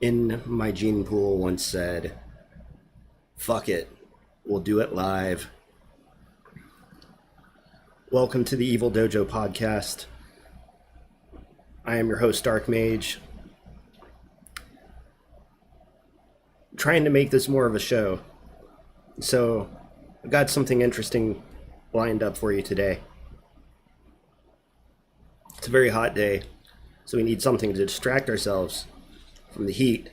in my gene pool once said, fuck it, we'll do it live. Welcome to the Evil Dojo podcast. I am your host, Dark Mage. I'm trying to make this more of a show. So, I've got something interesting lined up for you today. It's a very hot day, so we need something to distract ourselves from the heat,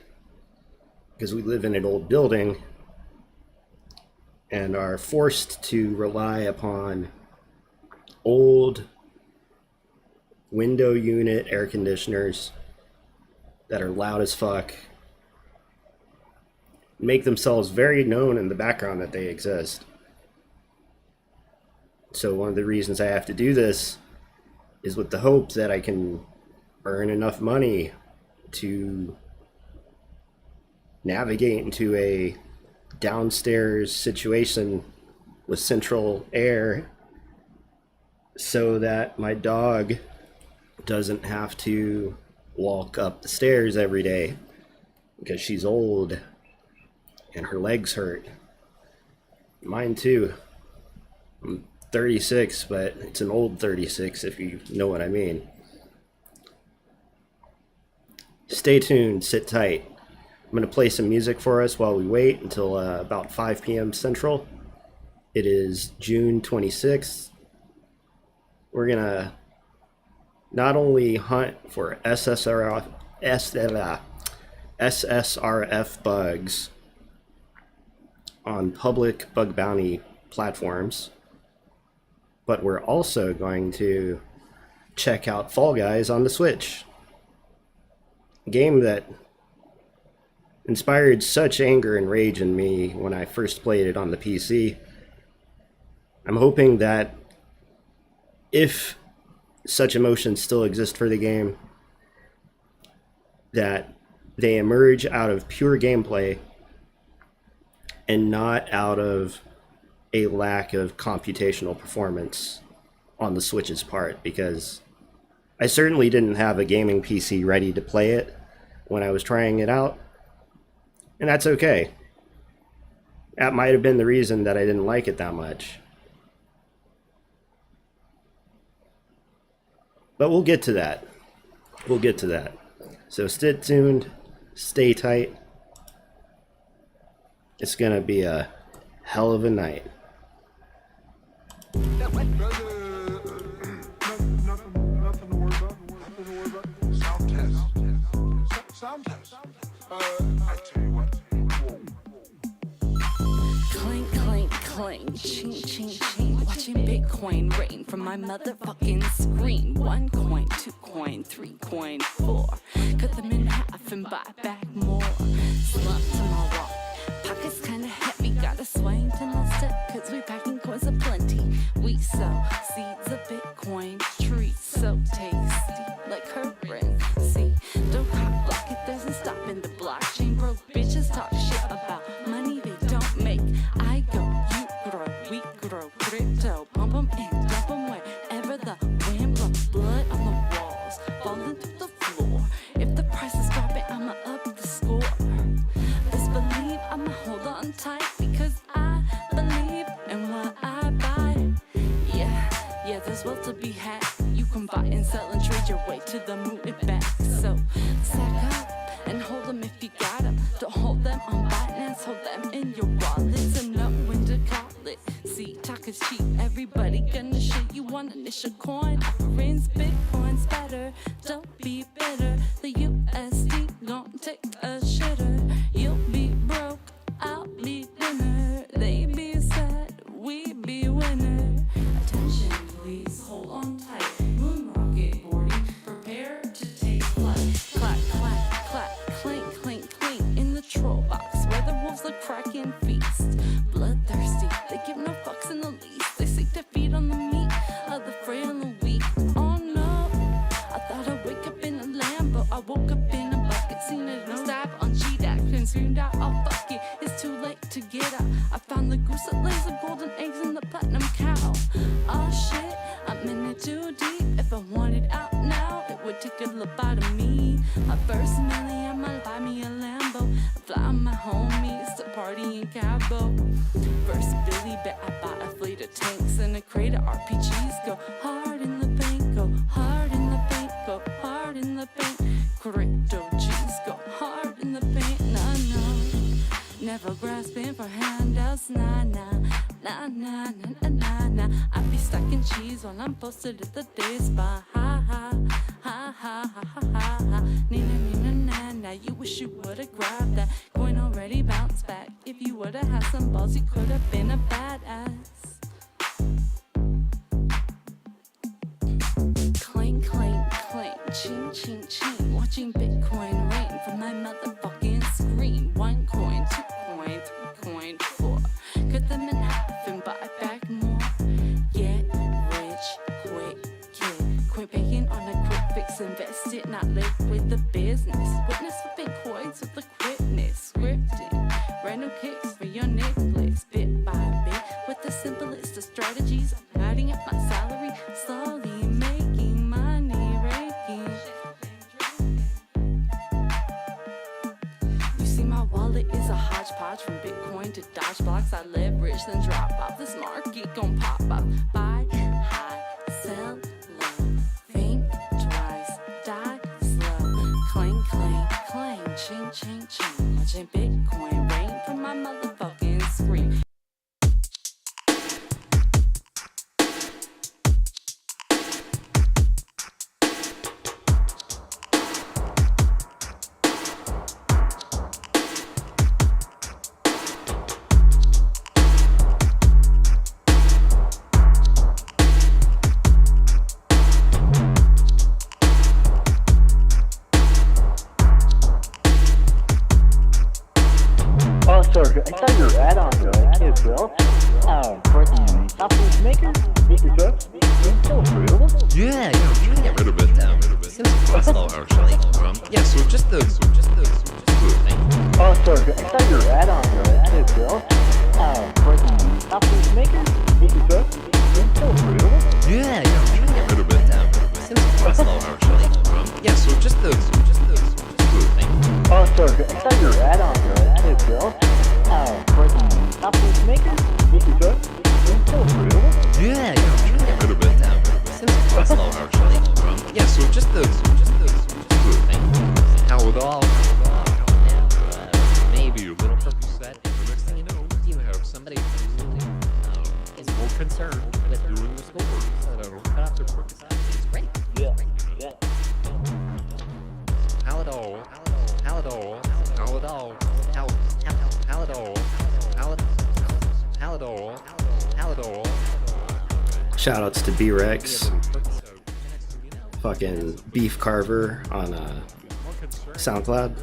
because we live in an old building and are forced to rely upon old window unit air conditioners that are loud as fuck, make themselves very known in the background that they exist. So one of the reasons I have to do this is with the hope that I can earn enough money to navigate into a downstairs situation with central air so that my dog doesn't have to walk up the stairs every day because she's old and her legs hurt. Mine too. I'm 36, but it's an old 36 if you know what I mean. Stay tuned, sit tight. I'm going to play some music for us while we wait until about 5 p.m. Central. It is June 26th. We're going to not only hunt for SSRF bugs on public bug bounty platforms, but we're also going to check out Fall Guys on the Switch. A game that inspired such anger and rage in me when I first played it on the PC. I'm hoping that if such emotions still exist for the game, that they emerge out of pure gameplay and not out of a lack of computational performance on the Switch's part, because I certainly didn't have a gaming PC ready to play it when I was trying it out. And that's okay. That might have been the reason that I didn't like it that much. But we'll get to that. We'll get to that. So stay tuned, stay tight. It's gonna be a hell of a night. Nothing to worry about. Sound test. Sound test. I tell you what. Clink, clink, clink, ching, ching, ching. Watching Bitcoin rain from my motherfucking screen. 1 coin, 2 coin, 3 coin, 4. Cut them in half and buy back more. Slump to my walk. Pockets kinda heavy. Gotta swing to my step, cause we packing coins aplenty. We sow seeds of Bitcoin. Trees so tasty, like currency. Don't cop like it doesn't stop in the blockchain. Broke bitches talk shit about money they don't make. I go, you grow, we grow. Crypto, pump 'em and dump 'em wherever the wind blows. Blood on the walls, falling through the floor. If the price is dropping, I'ma up the score. Best believe I'ma hold on tight, because I believe in what I buy. Yeah, there's wealth to be had. You can buy and sell and trade your way to the moon and back. So, sack up and hold them if you got them. Don't hold them on Binance, hold them in your wallets and know when to call it. See, talk is cheap, everybody gonna shit. You want initial coin, offerings, Bitcoin's better. Don't be bitter, the USD gon' take a shitter. You'll be broke, I'll be dinner. They be sad, we be winner. Attention please, hold on tight. Moon rocket boarding, prepare to take flight. Clack, clack, clack, clink, clink, clink. In the troll box where the wolves look cracking feast. Bloodthirsty, they give no fucks in the least. They seek to feed on the meat of the frail and the weak. Oh no, I thought I'd wake up in a Lambo. I woke up in a bucket, seen it on stab on GDAC, and screamed out, oh fuck it, it's too late to get out. I found the goose that lays the golden eggs in the platinum cow. Oh shit, I'm in it too deep. If I wanted out now, it would take a lobotomy. My first million might buy me a party in Cabo. First Billy bet I bought a fleet of tanks and a crate of RPGs. Go hard in the bank, go hard in the bank, go hard in the bank. Crypto G's go hard in the bank, nah, nah. Never grasping for handouts, nah, nah. Nah, nah, nah, nah, nah, nah. I be stacking cheese while I'm posted at the day spa. Ha, ha, ha, ha, ha, ha, ha, ha. Nina, nina, nah, nah. You wish you would've grabbed that. Coin already bounced back. If you would've had some balls, you could've been a badass. Clank, clank, clank. Ching, ching, ching. Watching Bitcoin rain from my motherfucking screen. 1 coin, 2 coin, 3 coin, 4. Cut them in half and buy back more. Get rich quick, kid. Quit paying on a quick fix. Invest it, not live with the business. Witness flipping coins with the quickness. Scripting random kicks for your necklace. Bit by bit with the simplest of strategies. I'm adding up my salary, slowly making money, raking. You see, my wallet is a hodgepodge from Bitcoin to Dodge blocks. I leverage, then drop off. This market gon' pop off. Buy high, sell low. Think twice, die slow. Clang, clang, clang, ching, ching, ching. Watching Bitcoin rain from my motherfucking screen. Oh, sorry, I saw your ad on Kid Bill. For the software makers, Mr. Trucks, is still available? Yeah, I'm trying to get rid of it. Seems quite slow actually. Yeah, so just the thing. Oh, sorry, I saw your ad on Kid Bill. For the software makers, Mr. Trucks, is still available? Yeah, I'm trying to get rid of it. Seems quite slow actually. Yeah, so just the thing. Oh, sorry, I saw your ad on Kid Bill. For the software makers, Mr. Trucks, is still available? Yeah, I'm trying to get rid of it. Seems quite slow actually. Yeah, so just the thing. How it all. Maybe a little Percocet. The next thing you know, you have somebody who is more concerned with doing the scores. Cut off their Percocet. It's great. Yeah, yeah. How it all. How it all. How it all. How it all. How it all. How it all. Shoutouts to B-Rex, fucking Beef Carver on SoundCloud.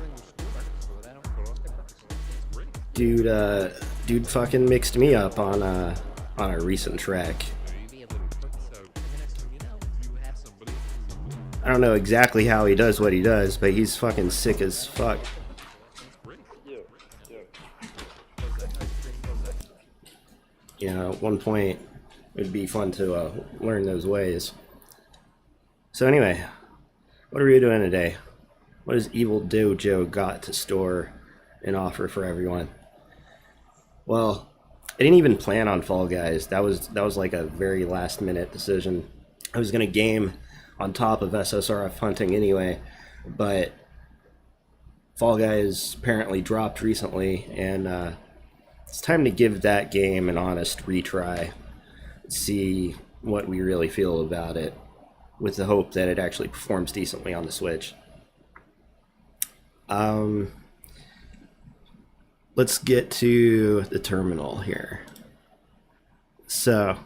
Dude fucking mixed me up on a recent track. I don't know exactly how he does what he does, but he's fucking sick as fuck. You know, at one point, it'd be fun to learn those ways. So anyway, what are we doing today? What has Evil Dojo got to store and offer for everyone? Well, I didn't even plan on Fall Guys. That was like a very last minute decision. I was gonna game on top of SSRF hunting anyway, but Fall Guys apparently dropped recently, and it's time to give that game an honest retry. See what we really feel about it, with the hope that it actually performs decently on the Switch. Let's get to the terminal here. So,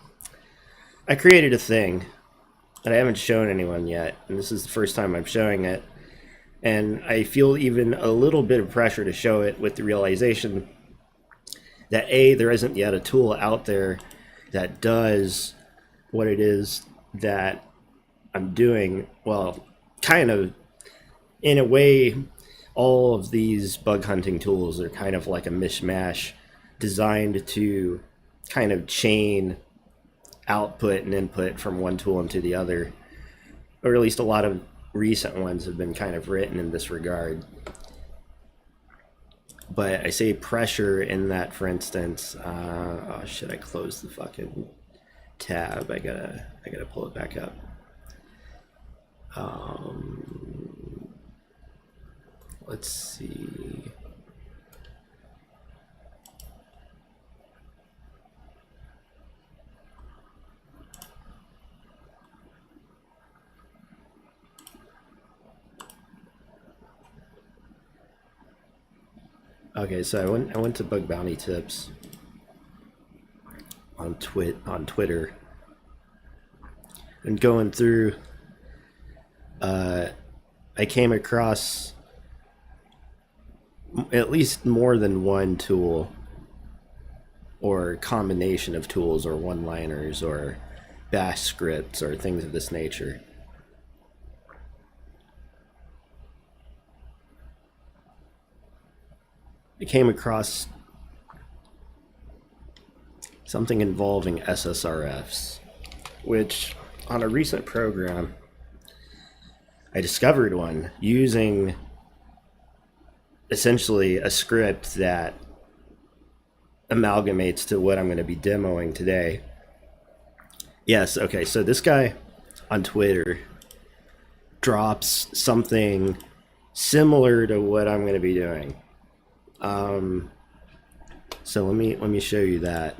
I created a thing that I haven't shown anyone yet, and this is the first time I'm showing it, and I feel even a little bit of pressure to show it with the realization that A, there isn't yet a tool out there that does what it is that I'm doing. Well, kind of, in a way, all of these bug hunting tools are kind of like a mishmash designed to kind of chain output and input from one tool into the other, or at least a lot of recent ones have been kind of written in this regard. But I say pressure in that, for instance, oh shit, I closed the fucking tab. I gotta pull it back up. Let's see. Okay, so I went to Bug Bounty Tips on Twitter, and going through, I came across at least more than one tool or combination of tools or one-liners or bash scripts or things of this nature. I came across something involving SSRFs, which on a recent program, I discovered one using essentially a script that amalgamates to what I'm going to be demoing today. Yes, okay, so this guy on Twitter drops something similar to what I'm going to be doing. So let me show you that.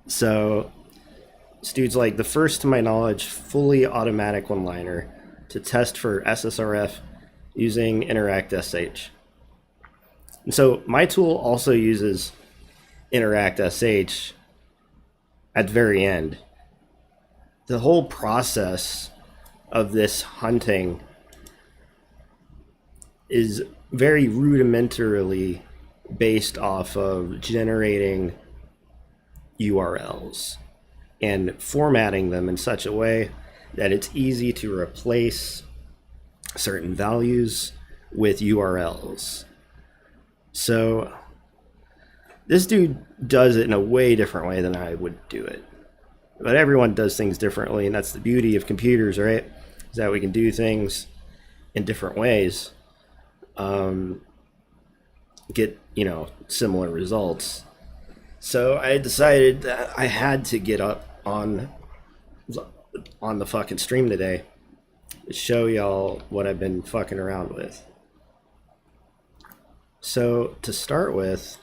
So this dude's like, the first to my knowledge fully automatic one-liner to test for SSRF using InteractSH. And so my tool also uses InteractSH at the very end. The whole process of this hunting is very rudimentarily based off of generating URLs and formatting them in such a way that it's easy to replace certain values with URLs. So this dude does it in a way different way than I would do it. But everyone does things differently, and that's the beauty of computers, right? Is that we can do things in different ways, get, similar results. So I decided that I had to get up on the fucking stream today to show y'all what I've been fucking around with. So to start with,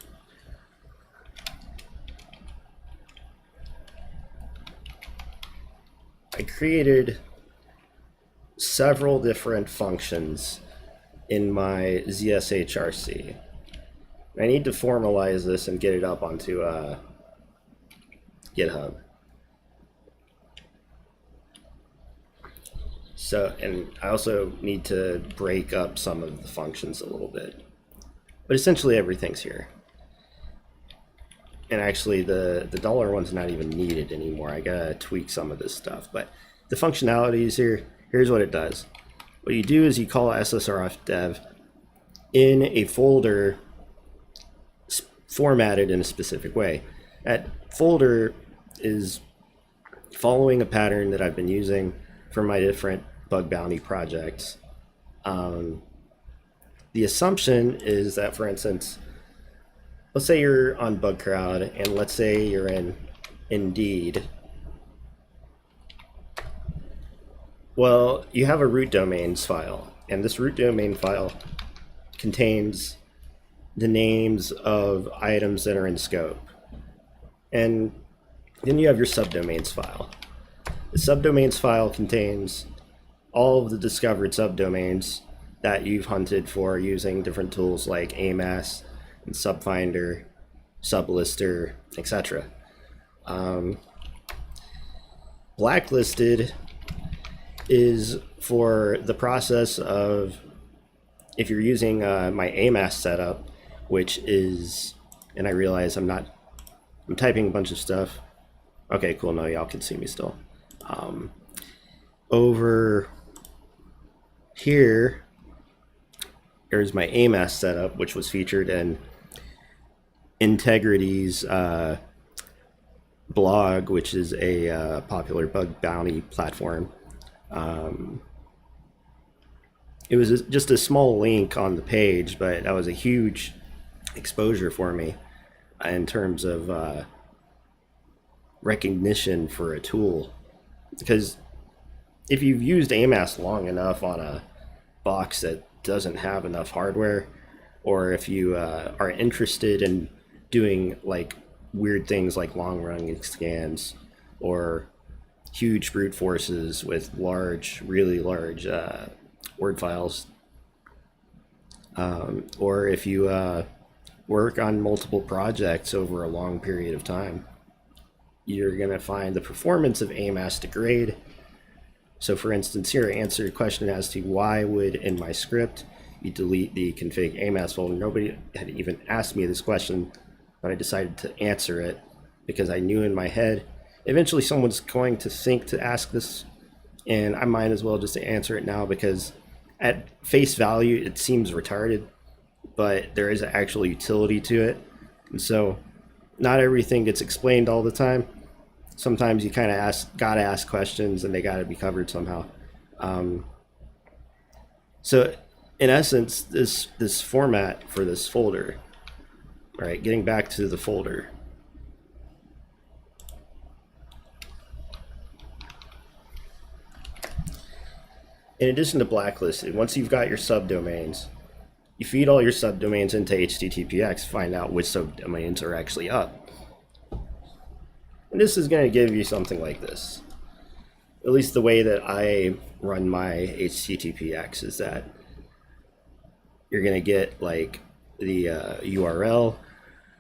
I created several different functions in my ZSHRC. I need to formalize this and get it up onto GitHub. So, and I also need to break up some of the functions a little bit. But essentially everything's here. And actually the dollar one's not even needed anymore. I gotta tweak some of this stuff. But the functionality is here. Here's what it does. What you do is you call SSRF dev in a folder formatted in a specific way. That folder is following a pattern that I've been using for my different bug bounty projects. The assumption is that, for instance, let's say you're on BugCrowd, and let's say you're in Indeed. Well, you have a root domains file, and this root domain file contains the names of items that are in scope. And then you have your subdomains file. The subdomains file contains all of the discovered subdomains that you've hunted for using different tools like AMAS and SubFinder, SubLister, etc. Blacklisted is for the process of, if you're using my AMAS setup, which is, and I realize I'm typing a bunch of stuff. Okay, cool, no, y'all can see me still. Over here, there's my AMAS setup, which was featured in Integrity's blog, which is a popular bug bounty platform. it was just a small link on the page, but that was a huge exposure for me in terms of recognition for a tool. Because if you've used AMAS long enough on a box that doesn't have enough hardware, or if you are interested in doing like weird things like long running scans or huge brute forces with large, really large word files, or if you work on multiple projects over a long period of time, you're going to find the performance of AMAS degrade. So for instance, here I answered a question as to why would in my script you delete the config AMAS folder. Nobody had even asked me this question, but I decided to answer it because I knew in my head eventually someone's going to think to ask this, and I might as well just answer it now, because at face value it seems retarded, but there is an actual utility to it. And so not everything gets explained all the time. Sometimes you kind of gotta ask questions and they gotta be covered somehow. So in essence, this format for this folder, all right, getting back to the folder, in addition to blacklisted, once you've got your subdomains, you feed all your subdomains into HTTPX, find out which subdomains are actually up. And this is going to give you something like this. At least the way that I run my HTTPX is that you're going to get like the URL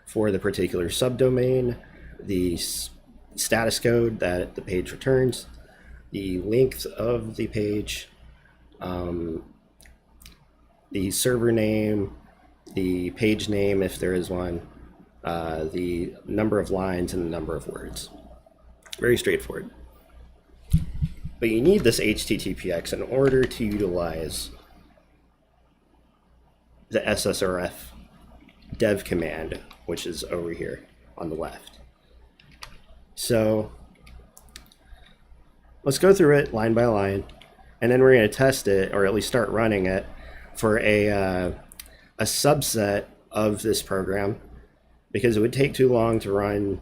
for the particular subdomain, the status code that the page returns, the length of the page, the server name, the page name if there is one, the number of lines and the number of words. Very straightforward. But you need this HTTPX in order to utilize the SSRF dev command, which is over here on the left. So let's go through it line by line, and then we're going to test it, or at least start running it, for a subset of this program, because it would take too long to run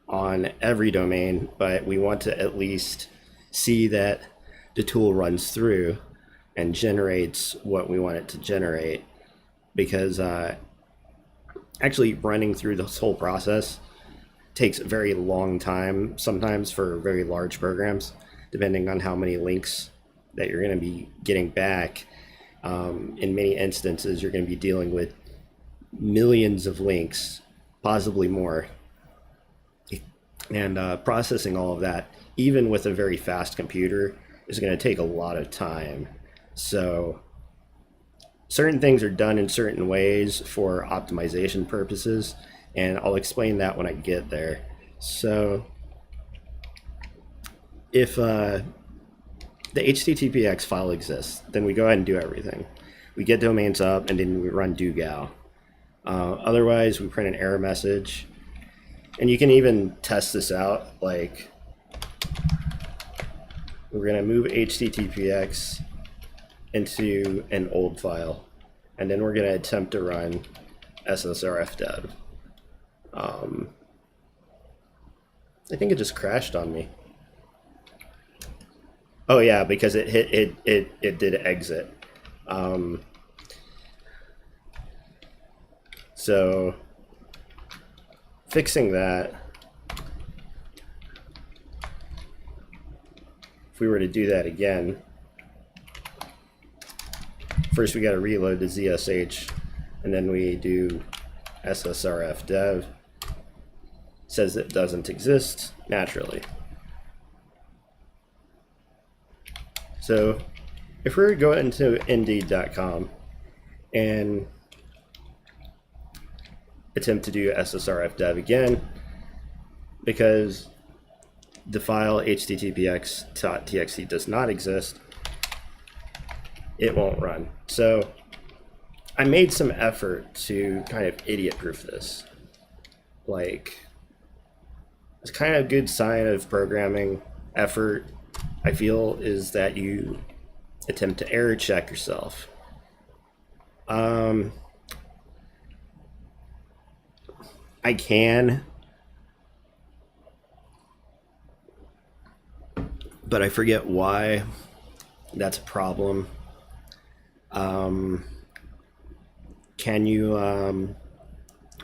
on every domain, but we want to at least see that the tool runs through and generates what we want it to generate, because actually running through this whole process takes a very long time, sometimes for very large programs, depending on how many links that you're going to be getting back. In many instances, you're going to be dealing with millions of links, possibly more. And processing all of that, even with a very fast computer, is going to take a lot of time. So certain things are done in certain ways for optimization purposes, and I'll explain that when I get there. So if the HTTPX file exists, then we go ahead and do everything. We get domains up, and then we run do-gal. Otherwise, we print an error message. And you can even test this out, like we're going to move HTTPX into an old file, and then we're going to attempt to run ssrfdev. I think it just crashed on me. Oh yeah, because it did exit. So fixing that, if we were to do that again, first we got to reload the ZSH, and then we do ssrfdev. Says it doesn't exist naturally. So if we were to go into indeed.com and attempt to do ssrfdev again, because the file httpx.txt does not exist, it won't run. So I made some effort to kind of idiot-proof this. Like, it's kind of a good sign of programming effort, I feel, is that you attempt to error check yourself. I can, but I forget why that's a problem. Can you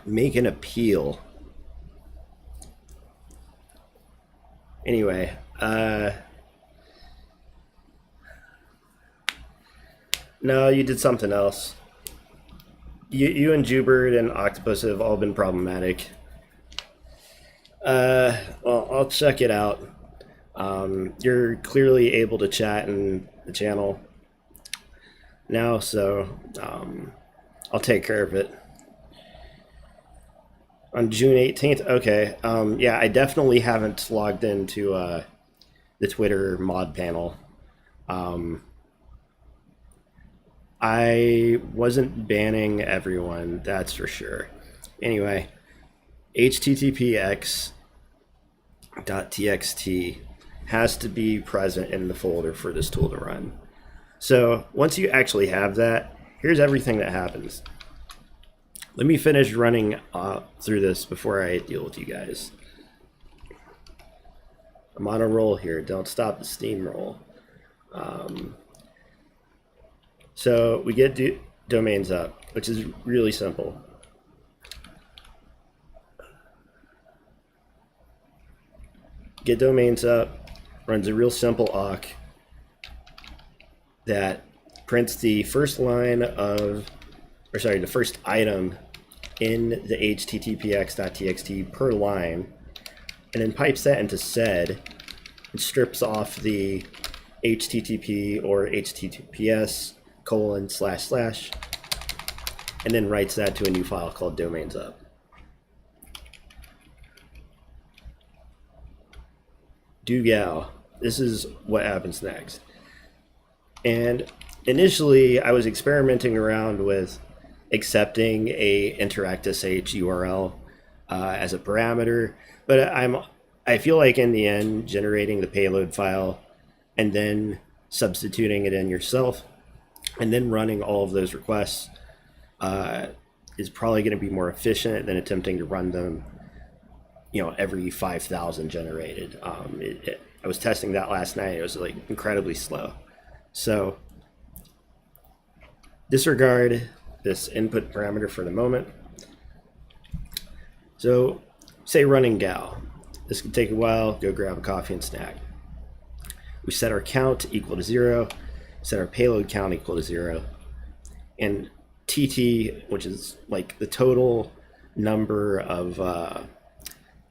make an appeal? Anyway, no, you did something else. You and Jubert and Octopus have all been problematic. Well, I'll check it out. You're clearly able to chat in the channel now, so I'll take care of it. On June 18th, okay. Yeah, I definitely haven't logged into the Twitter mod panel. I wasn't banning everyone, that's for sure. Anyway, httpx.txt has to be present in the folder for this tool to run. So once you actually have that, here's everything that happens. Let me finish running through this before I deal with you guys. I'm on a roll here, don't stop the steamroll. So we get domains up, which is really simple. Get domains up, runs a real simple awk that prints the first line of, or sorry, the first item in the httpx.txt per line, and then pipes that into sed and strips off the http or https : and then writes that to a new file called domains up. Do gal. This is what happens next. And initially I was experimenting around with accepting a interact.sh URL as a parameter, but I feel like in the end generating the payload file and then substituting it in yourself and then running all of those requests is probably going to be more efficient than attempting to run them, every 5,000 generated. I was testing that last night. It was like incredibly slow. So disregard this input parameter for the moment. So say running gal. This could take a while. Go grab a coffee and snack. We set our count equal to 0. Set our payload count equal to 0. And TT, which is like the total number of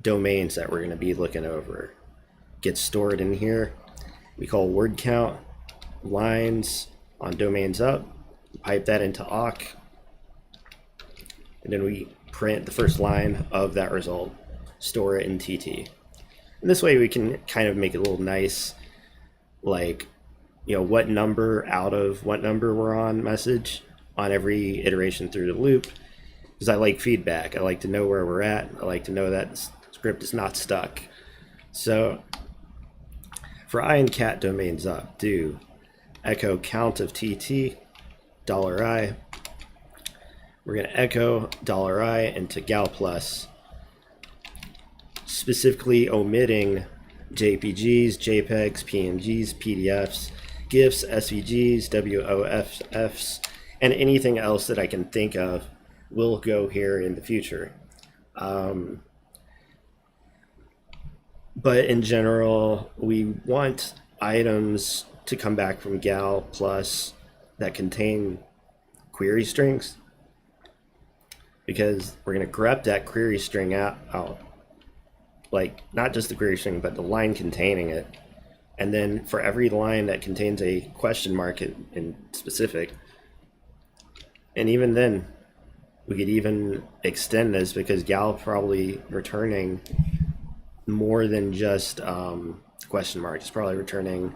domains that we're going to be looking over, gets stored in here. We call word count lines on domains up, pipe that into awk, and then we print the first line of that result, store it in TT. And this way we can kind of make it a little nice, like, what number out of what number we're on message on every iteration through the loop, because I like feedback. I like to know where we're at. I like to know that the script is not stuck. So for I and cat domains up, do echo count of TT, $I. We're going to echo $I into gal plus, specifically omitting JPGs, JPEGs, PNGs, PDFs, GIFs, SVGs, WOFs, and anything else that I can think of will go here in the future. But in general, we want items to come back from gal plus that contain query strings, because we're going to grep that query string out, like not just the query string, but the line containing it. And then for every line that contains a question mark in specific, and even then, we could even extend this, because gal probably returning more than just question marks. It's probably returning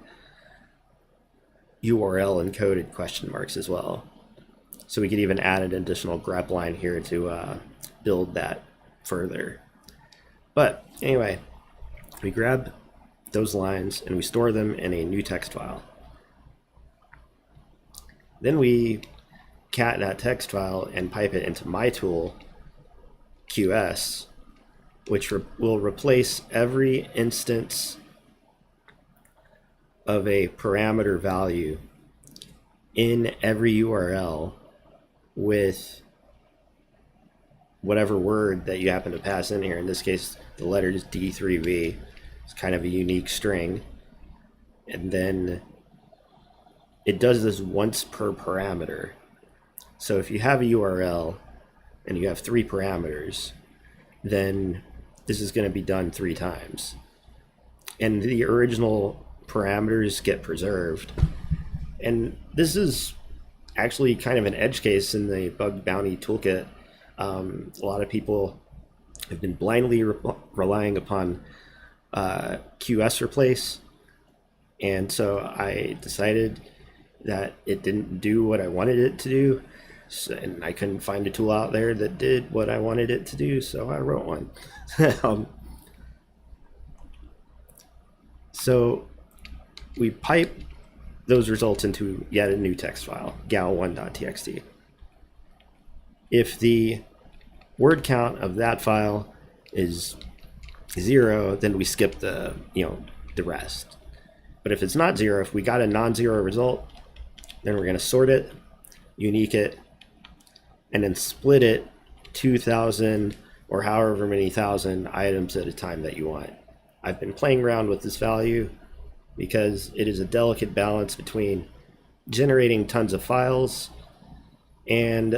URL encoded question marks as well. So we could even add an additional grep line here to build that further. But anyway, we grab those lines and we store them in a new text file. Then we cat that text file and pipe it into my tool, QS, which will replace every instance of a parameter value in every URL with whatever word that you happen to pass in here. In this case, the letter is D3V. It's kind of a unique string. And then it does this once per parameter. So if you have a URL and you have 3 parameters, then this is going to be done 3 times. And the original parameters get preserved. And this is actually kind of an edge case in the bug bounty toolkit. A lot of people have been blindly relying upon QS replace, and so I decided that it didn't do what I wanted it to do, and I couldn't find a tool out there that did what I wanted it to do, so I wrote one. So we pipe those results into yet a new text file, gal1.txt. If the word count of that file is 0, then we skip the rest. But if it's not 0, if we got a non-zero result, then we're going to sort it, unique it, and then split it 2,000 or however many thousand items at a time that you want. I've been playing around with this value because it is a delicate balance between generating tons of files and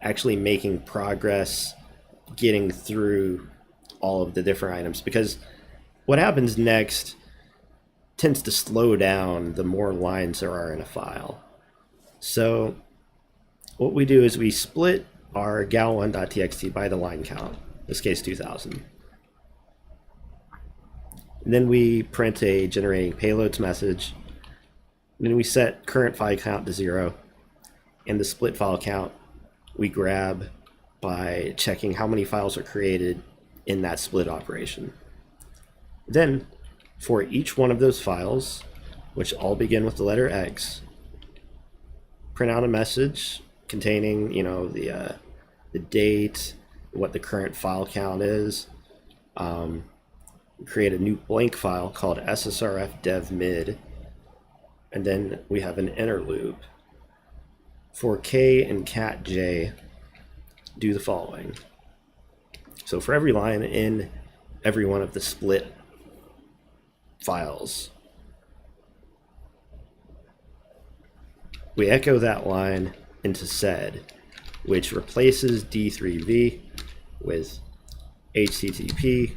actually making progress getting through all of the different items, because what happens next tends to slow down the more lines there are in a file. So what we do is we split our gal1.txt by the line count, in this case 2000. And then we print a generating payloads message. And then we set current file count to 0, and the split file count we grab by checking how many files are created in that split operation. Then for each one of those files, which all begin with the letter X, print out a message containing the date, what the current file count is, create a new blank file called ssrf dev mid, and then we have an inner loop. For K and cat J, do the following. So for every line in every one of the split files, we echo that line into sed, which replaces D3V with HTTP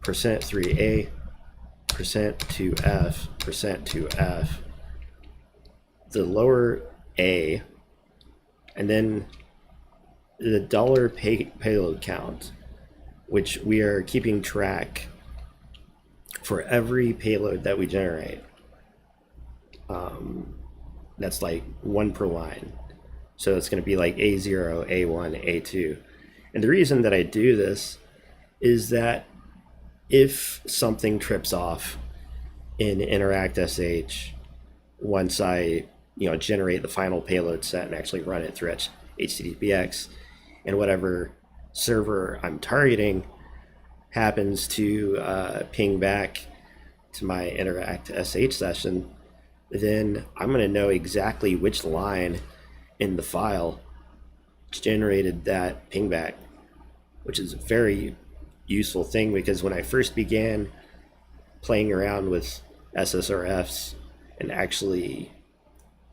%3a %2f %2f, the lower a, and then the $payload count, which we are keeping track for every payload that we generate. That's like 1 per line. So it's going to be like A0, A1, A2. And the reason that I do this is that if something trips off in Interact SH, once I generate the final payload set and actually run it through HTTPX, and whatever server I'm targeting happens to ping back to my Interact SH session, then I'm going to know exactly which line in the file generated that pingback, which is a very useful thing, because when I first began playing around with SSRFs and actually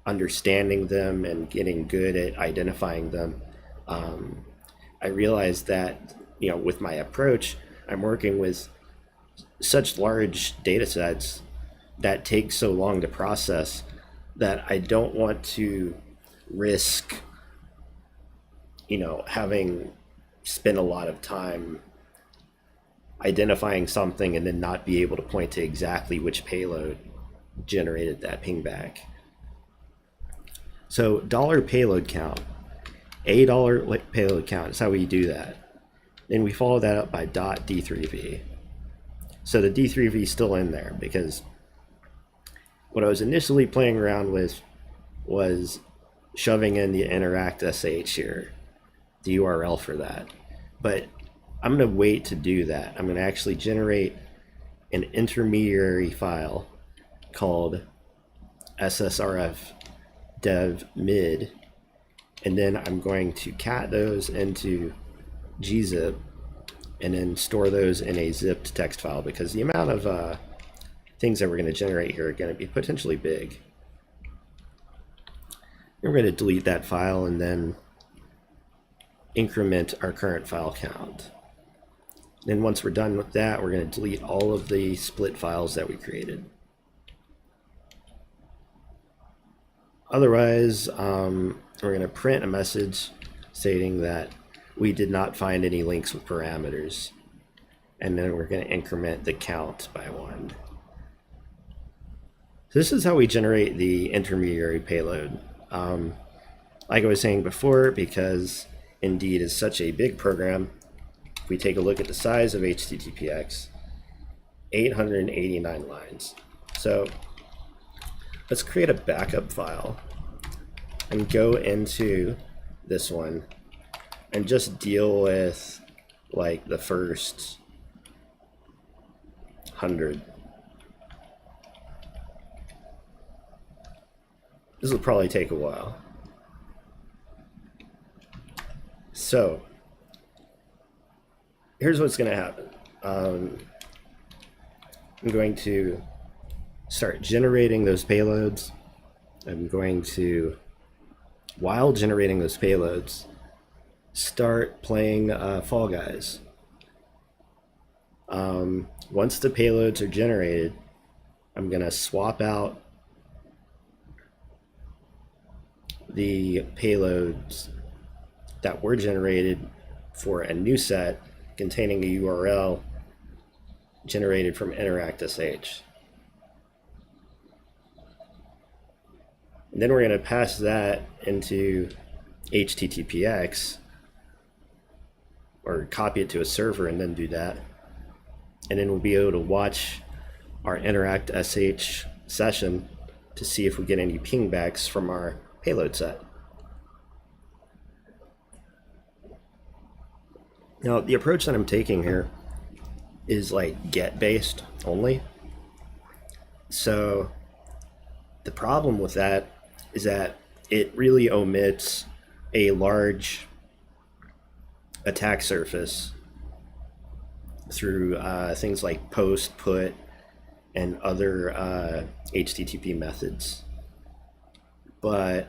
understanding them and getting good at identifying them, I realized that with my approach, I'm working with such large data sets that take so long to process that I don't want to risk having spent a lot of time identifying something and then not be able to point to exactly which payload generated that pingback. So $payload count, $a payload count is how we do that. Then we follow that up by .d3v. So the D3v is still in there because what I was initially playing around with was shoving in the interact sh here, the URL for that. But I'm going to wait to do that. I'm going to actually generate an intermediary file called ssrf dev mid, and then I'm going to cat those into gzip and then store those in a zipped text file, because the amount of things that we're going to generate here are going to be potentially big. We're going to delete that file and then increment our current file count. Then once we're done with that, we're going to delete all of the split files that we created. Otherwise, we're going to print a message stating that we did not find any links with parameters. And then we're going to increment the count by 1. So this is how we generate the intermediary payload. Like I was saying before, because Indeed is such a big program, if we take a look at the size of HTTPX, 889 lines. So let's create a backup file and go into this one and just deal with like the first 100. This will probably take a while. So here's what's going to happen. I'm going to start generating those payloads. I'm going to, while generating those payloads, start playing Fall Guys. Once the payloads are generated, I'm going to swap out the payloads that were generated for a new set containing a URL generated from interact.sh. And then we're going to pass that into HTTPX, or copy it to a server and then do that. And then we'll be able to watch our interact.sh session to see if we get any pingbacks from our payload set. Now, the approach that I'm taking here is like get based only. So the problem with that is that it really omits a large attack surface through things like post, put, and other HTTP methods. But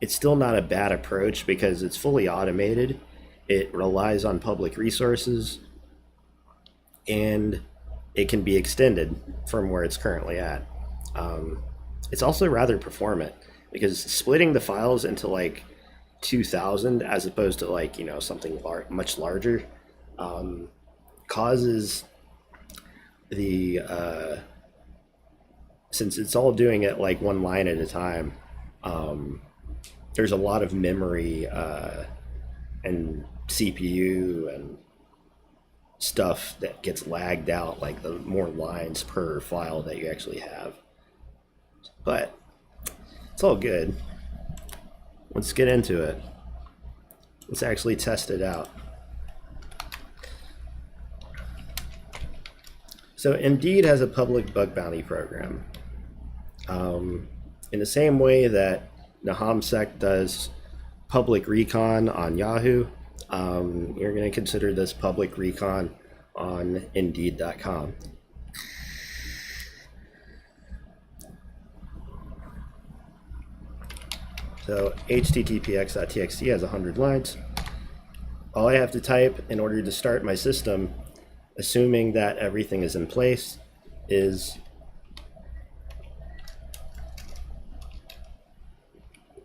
it's still not a bad approach because it's fully automated. It relies on public resources, and it can be extended from where it's currently at. It's also rather performant because splitting the files into like 2,000 as opposed to like, you know, something much larger causes the since it's all doing it like one line at a time, there's a lot of memory and CPU and stuff that gets lagged out, like the more lines per file that you actually have. But it's all good. Let's get into it. Let's actually test it out. So Indeed has a public bug bounty program. In the same way that NahamSec does public recon on Yahoo, you're going to consider this public recon on Indeed.com. So httpx.txt has 100 lines. All I have to type in order to start my system, assuming that everything is in place, is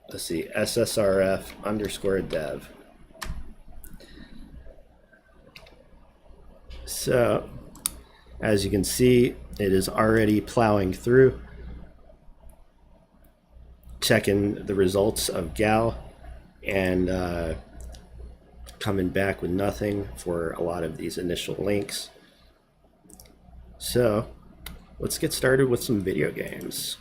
let's see, ssrf_dev. So, as you can see, it is already plowing through, checking the results of gal, and coming back with nothing for a lot of these initial links. So, let's get started with some video games.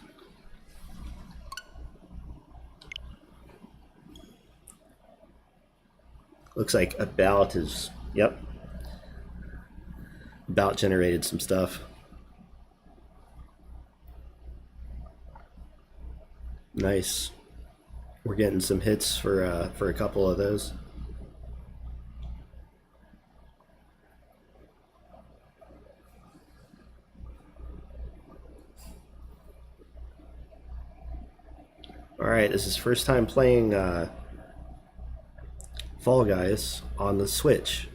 Looks like About is, yep. About generated some stuff. Nice. We're getting some hits for a couple of those. All right, this is first time playing Fall Guys on the Switch.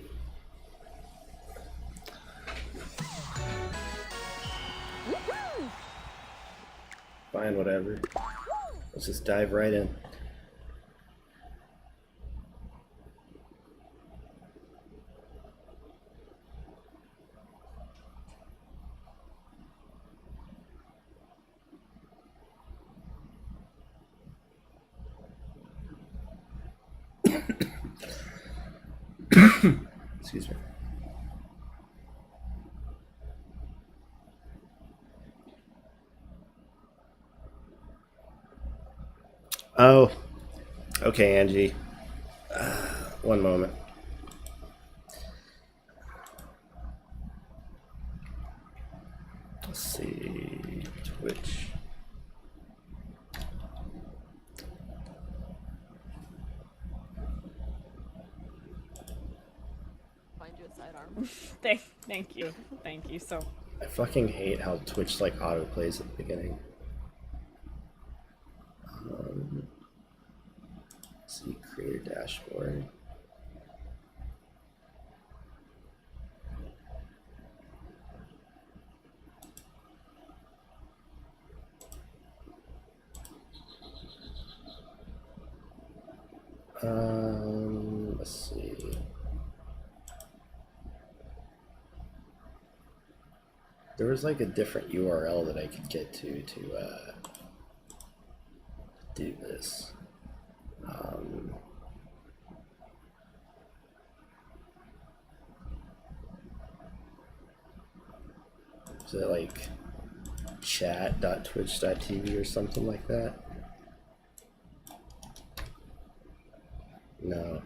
Fine, whatever. Let's just dive right in. Excuse me. Oh, okay, Angie. One moment. Let's see. Twitch. Find you a sidearm. Thank you. Thank you. So I fucking hate how Twitch like auto plays at the beginning. Let's see, creator dashboard. Let's see. There was like a different URL that I could get to do this. Is it like chat.twitch.tv or something like that? No.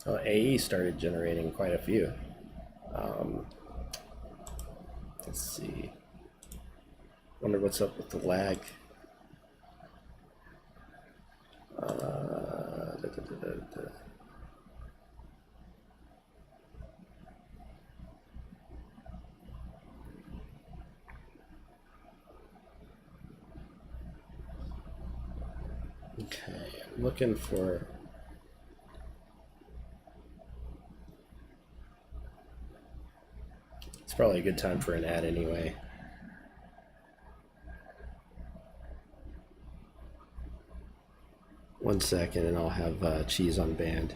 Oh, AE started generating quite a few. Let's see. Wonder what's up with the lag. Okay, I'm looking for. It's probably a good time for an ad anyway. One second and I'll have Cheese on band.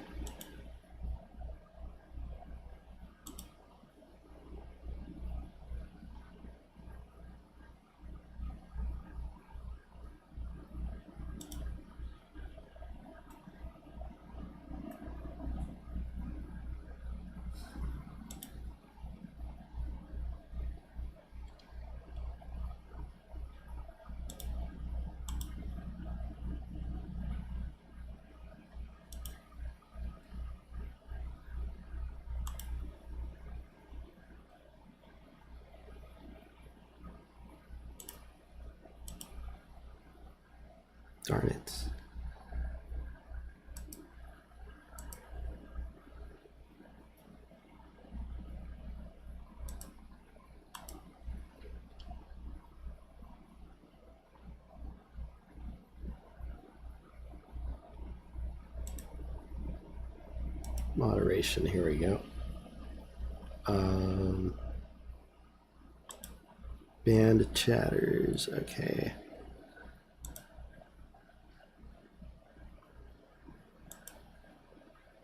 Darn it. Moderation, here we go. Band chatters, okay.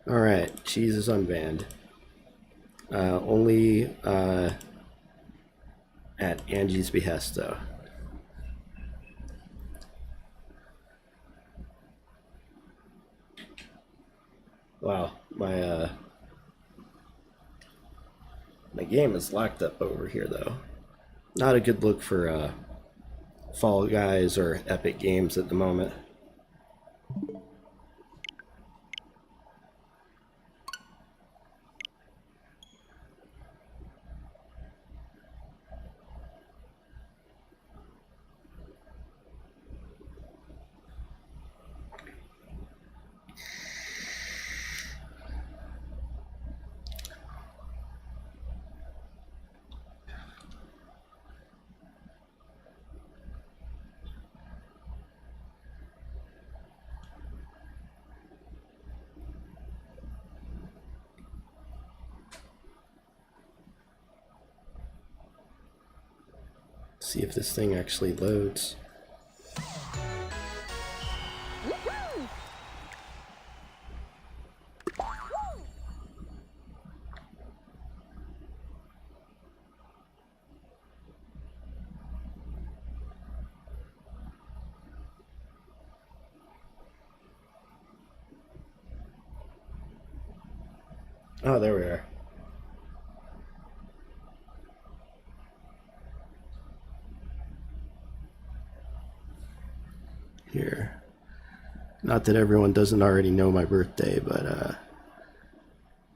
All right, Cheese is unbanned. Only at Angie's behest, though. Wow, my game is locked up over here, though. Not a good look for Fall Guys or Epic Games at the moment. See if this thing actually loads. Oh, there we are. Here. Not that everyone doesn't already know my birthday, but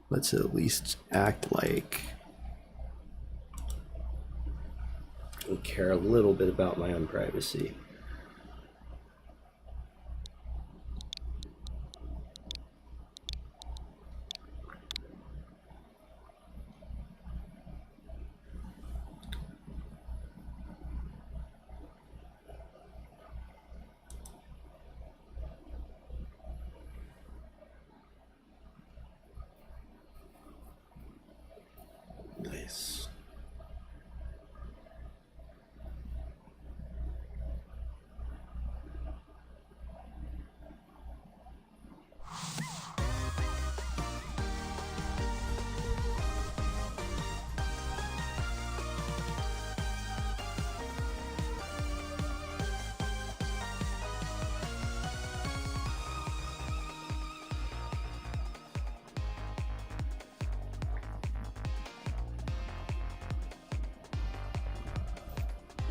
let's at least act like I care a little bit about my own privacy. Nice.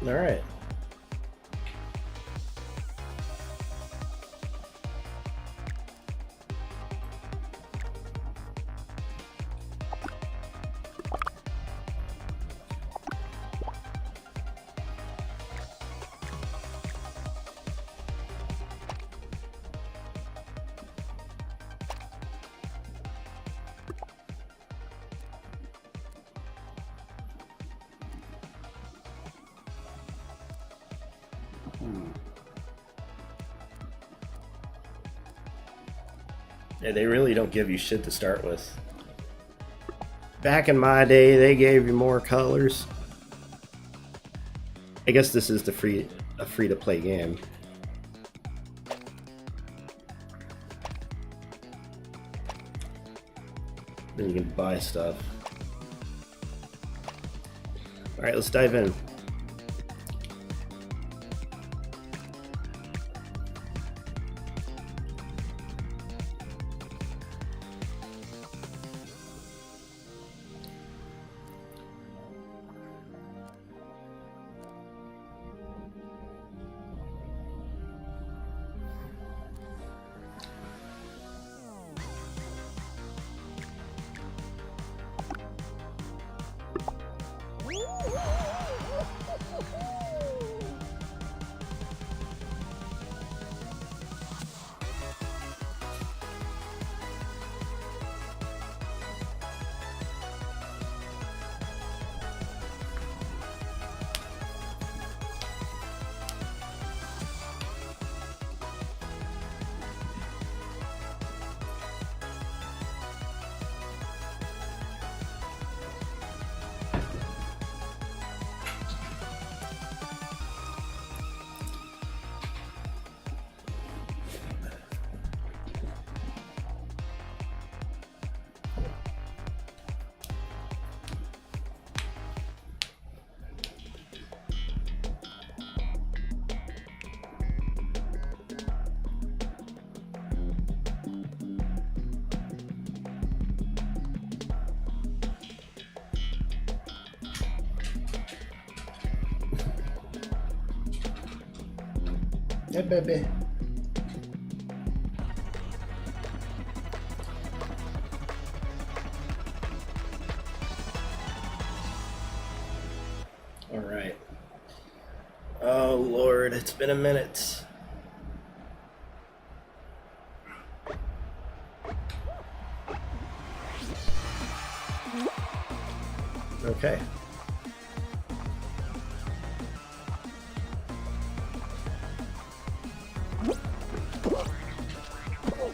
All right. Yeah, they really don't give you shit to start with. Back in my day, they gave you more colors. I guess this is a free to play game. Then you can buy stuff. All right, let's dive in. Hey, baby. All right. Oh, Lord, it's been a minute. Okay.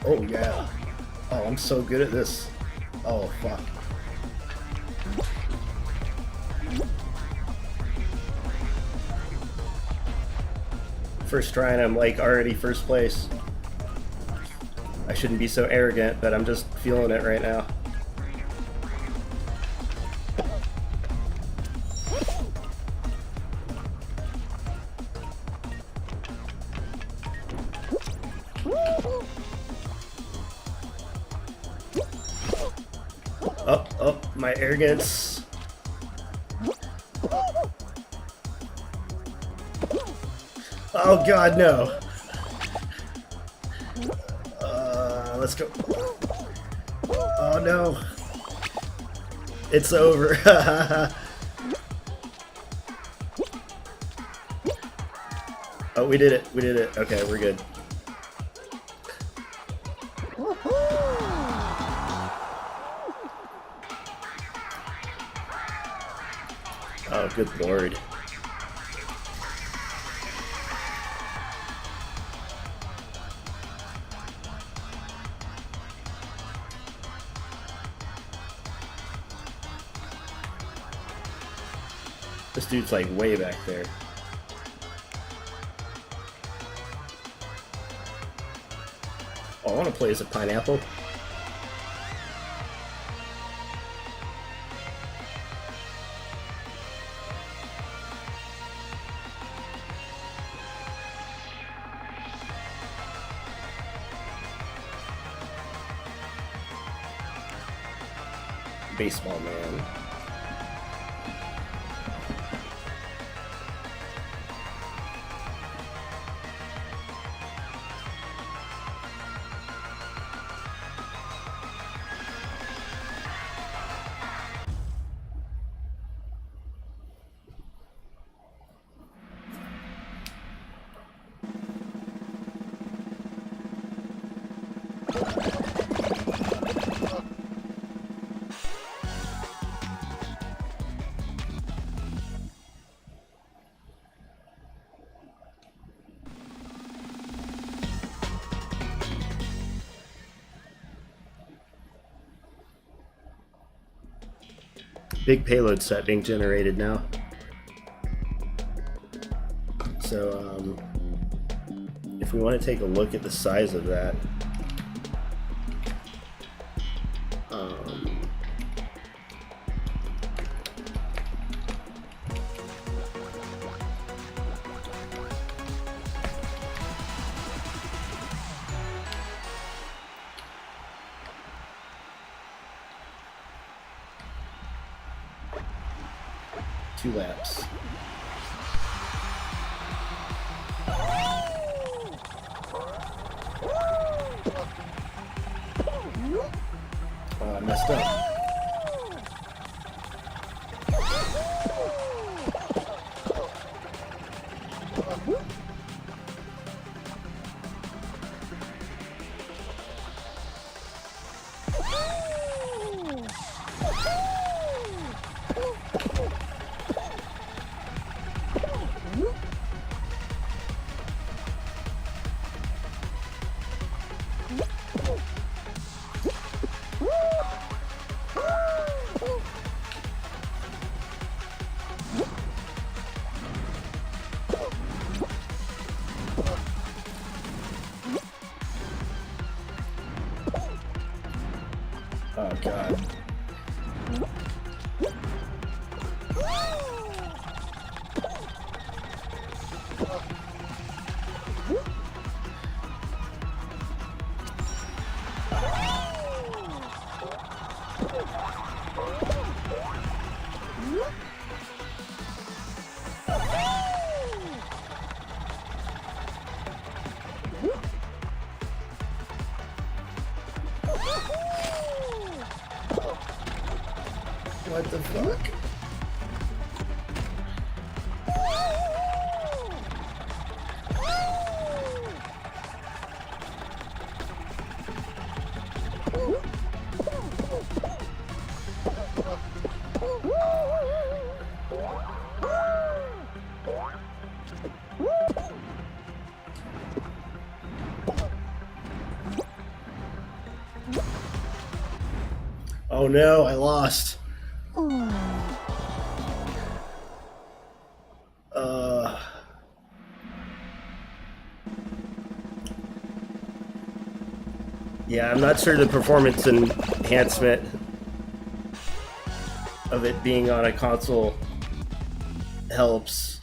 Oh, yeah. Oh, I'm so good at this. Oh, fuck. First try and I'm like already first place. I shouldn't be so arrogant, but I'm just feeling it right now. Oh, my arrogance. Oh god, no. Let's go. Oh no. It's over. Oh, we did it. We did it. Okay, we're good. Oh, good lord. This dude's like way back there. Oh, I want to play as a pineapple. Baseball man. Big payload set being generated now. So, if we want to take a look at the size of that, two laps. I messed up. Oh god. What the fuck? Oh no, I lost. Yeah, I'm not sure the performance enhancement of it being on a console helps.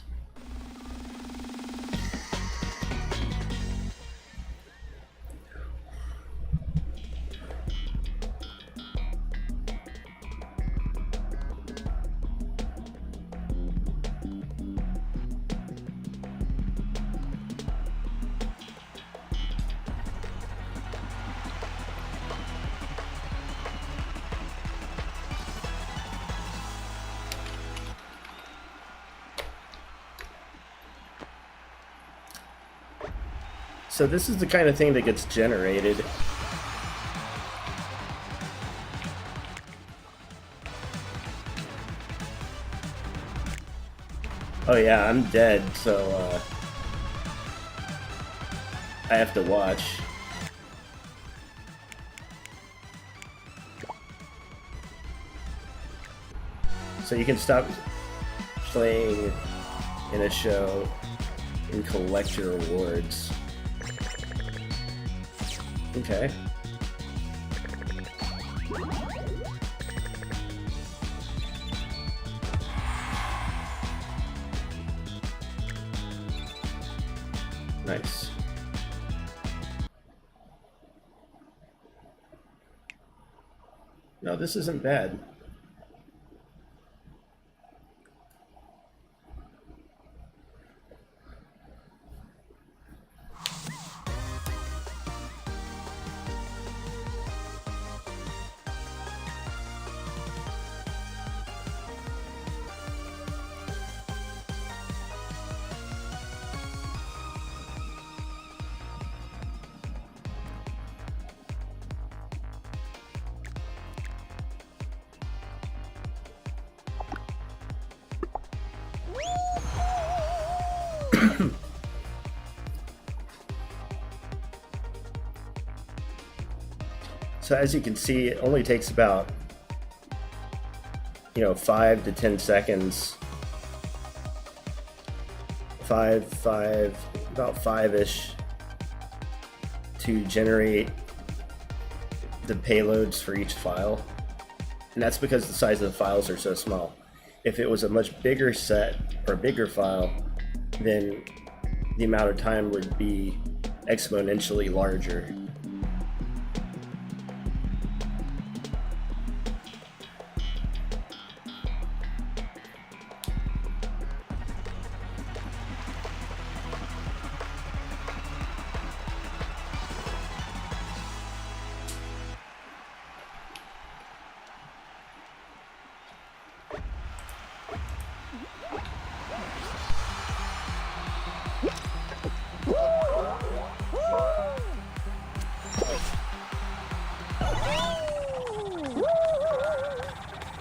So this is the kind of thing that gets generated. Oh yeah, I'm dead, so I have to watch. So you can stop playing in a show and collect your rewards. Okay. Nice. No, this isn't bad. So as you can see, it only takes about, 5 to 10 seconds. About 5-ish to generate the payloads for each file. And that's because the size of the files are so small. If it was a much bigger set or bigger file, then the amount of time would be exponentially larger.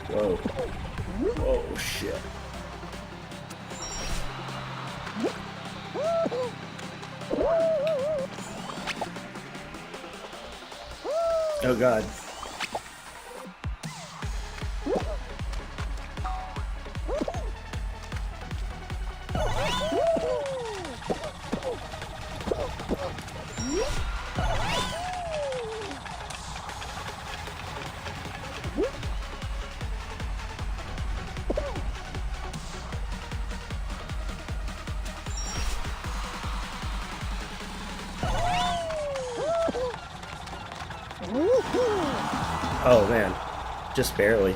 Whoa. Whoa, shit. Oh god. Oh man, just barely.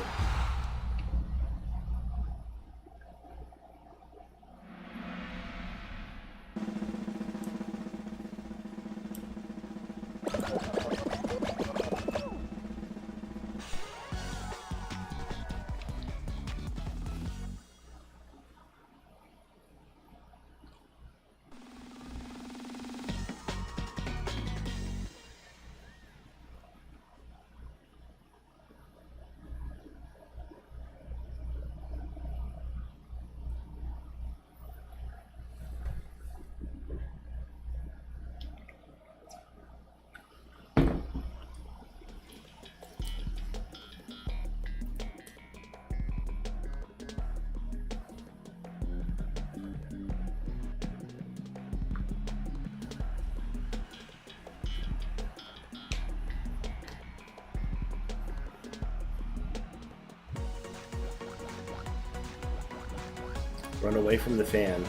Run away from the fan.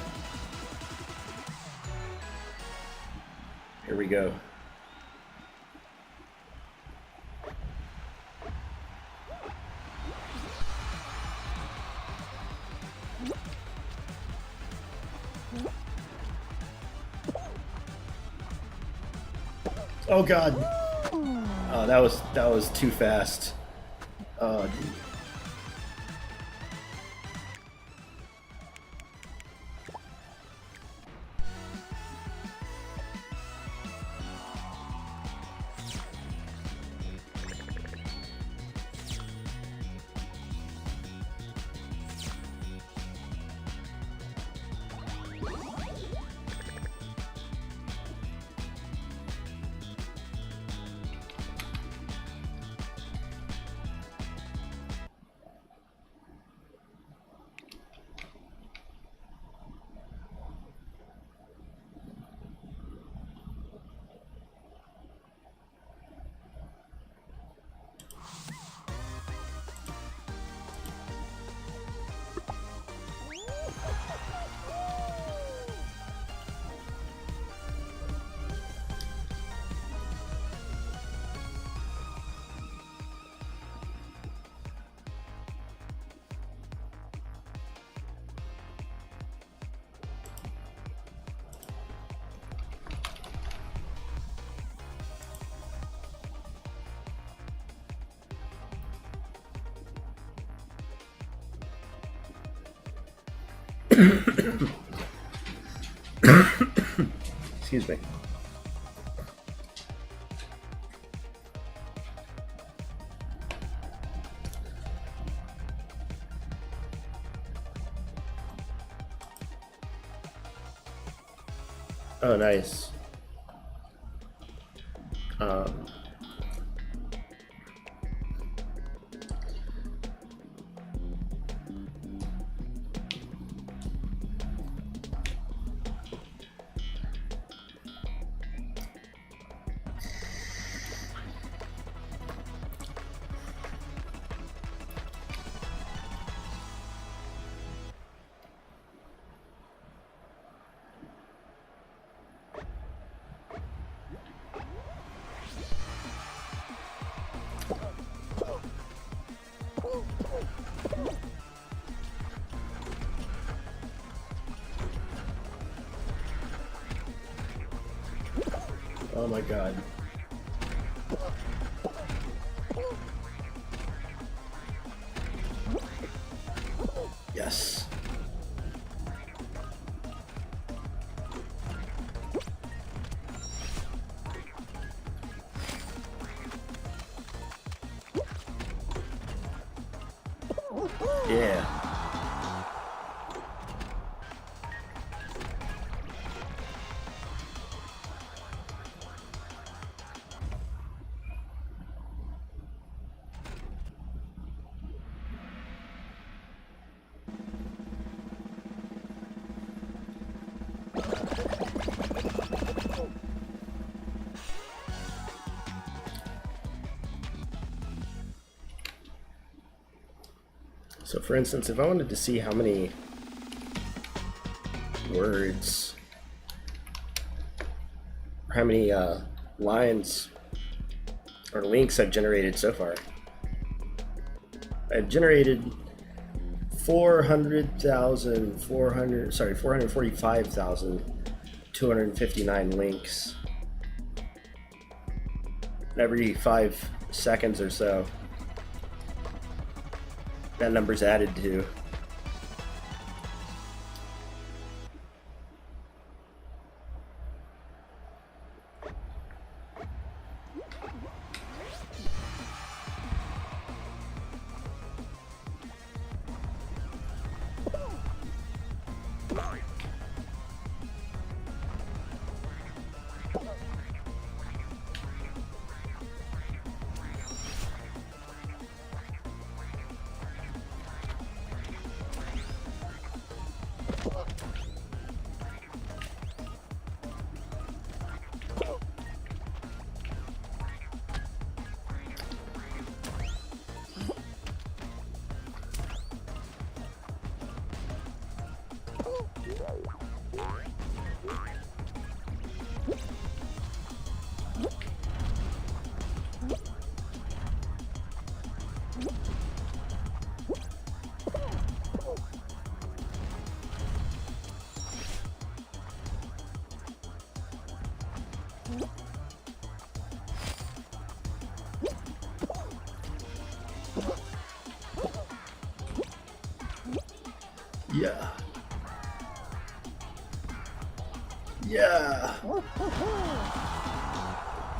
Here we go. Oh God! Oh, that was too fast. Oh. Excuse me. Oh, nice. Oh my God. Yes. Yeah. So for instance, if I wanted to see how many words, or how many lines or links I've generated so far, I've generated 445,259 links every 5 seconds or so. That number's added to.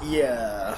Yeah.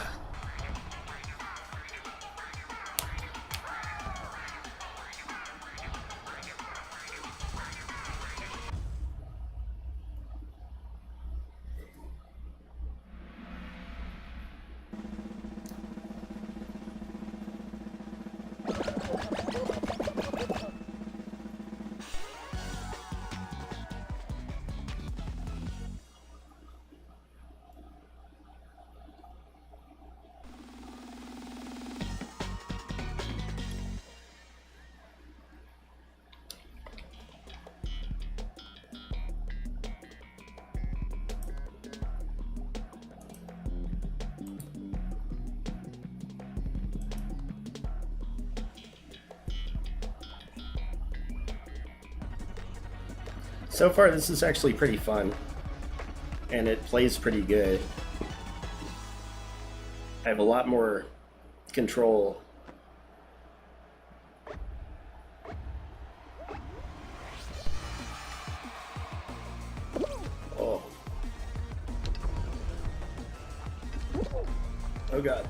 So far, this is actually pretty fun, and it plays pretty good. I have a lot more control. Oh. Oh god.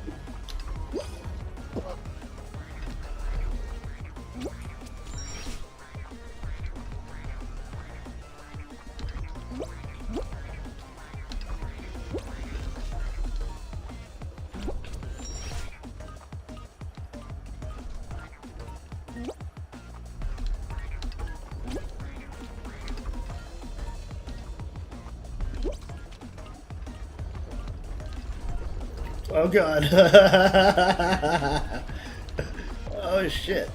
Oh god. Oh shit.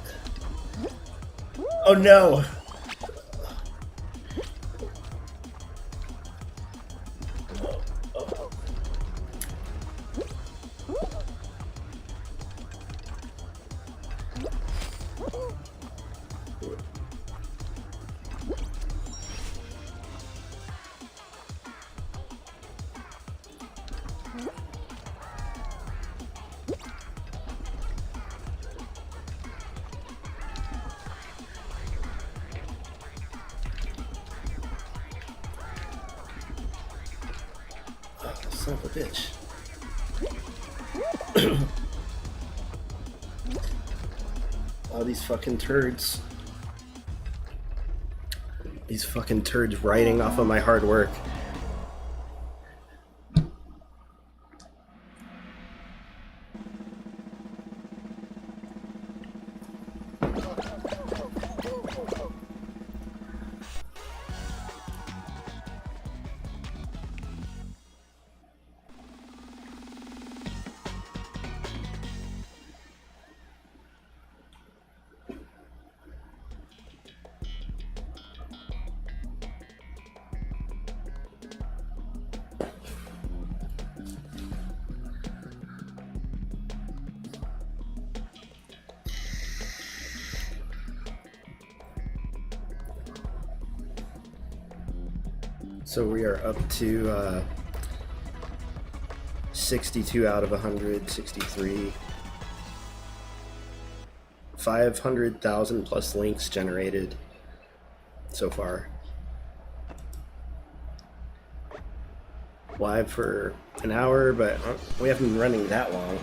Oh no. Son of a bitch. All these fucking turds. These fucking turds riding off of my hard work. So we are up to 62 out of 100, 63. 500,000 plus links generated so far. Live for an hour, but we haven't been running that long.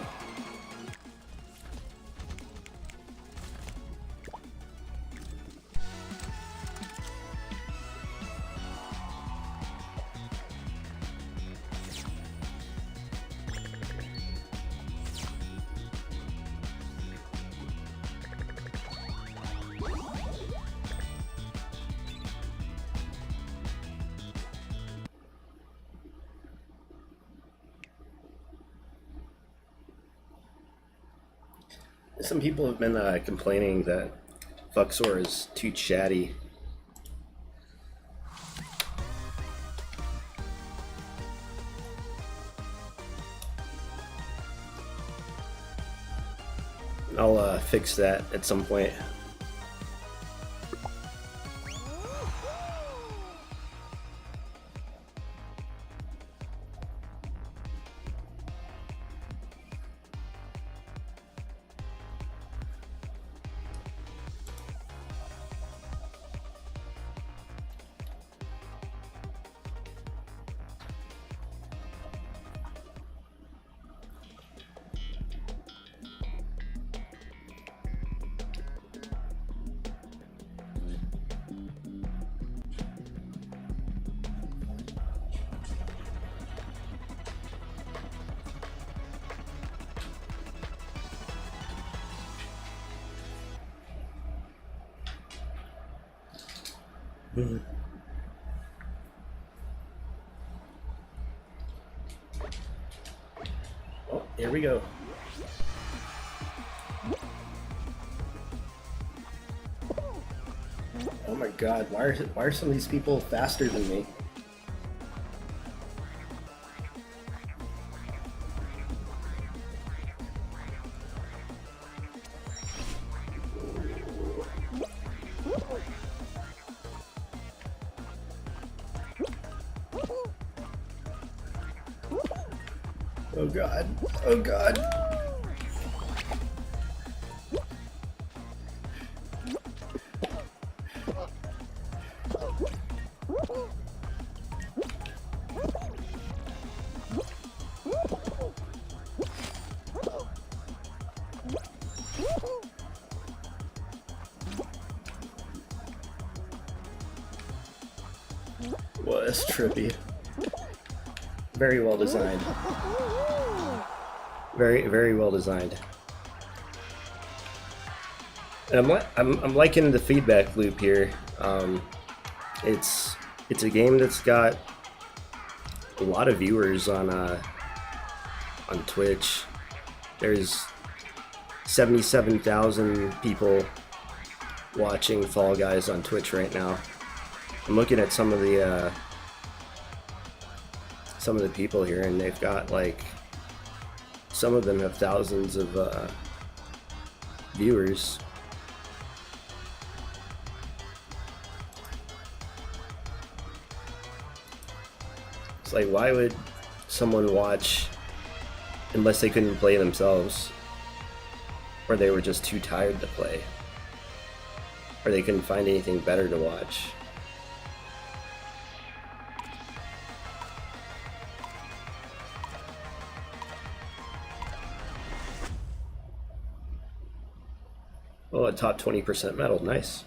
Some people have been complaining that Fuxor is too chatty. I'll fix that at some point. Oh, here we go. Oh my god, why are some of these people faster than me? Oh god. Oh god. Well, that's trippy. Very well designed. Very well designed. And I'm liking the feedback loop here. It's a game that's got a lot of viewers on Twitch. There's 77,000 people watching Fall Guys on Twitch right now. I'm looking at some of the people here, and they've got like, some of them have thousands of viewers. It's like, why would someone watch unless they couldn't play themselves, or they were just too tired to play, or they couldn't find anything better to watch? Oh, a top 20% medal, nice.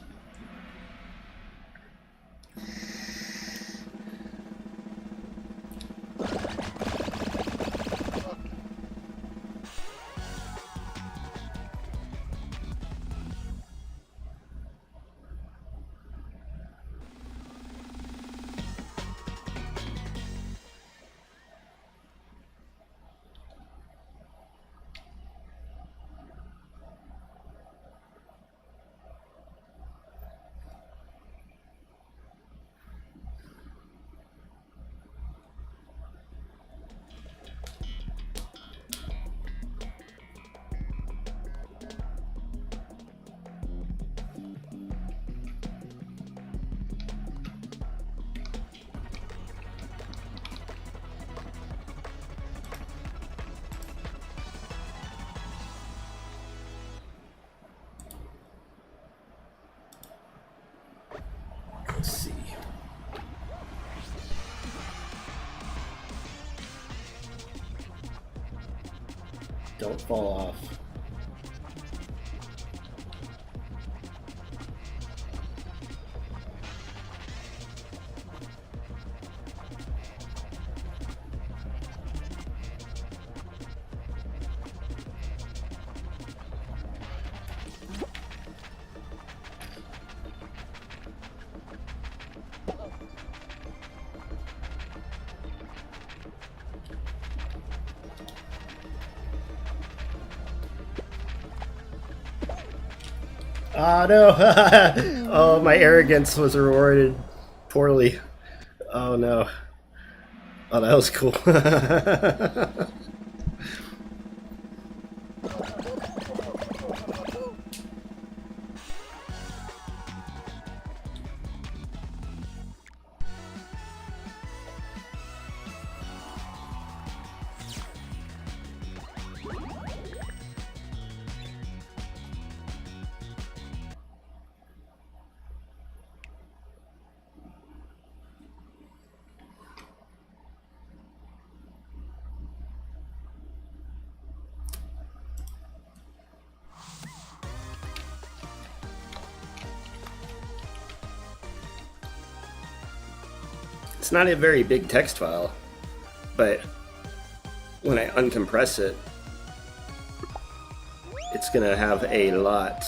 Let's see. Don't fall off. Ah, no. Oh, my arrogance was rewarded poorly. Oh no. Oh, that was cool. It's not a very big text file, but when I uncompress it, it's gonna have a lot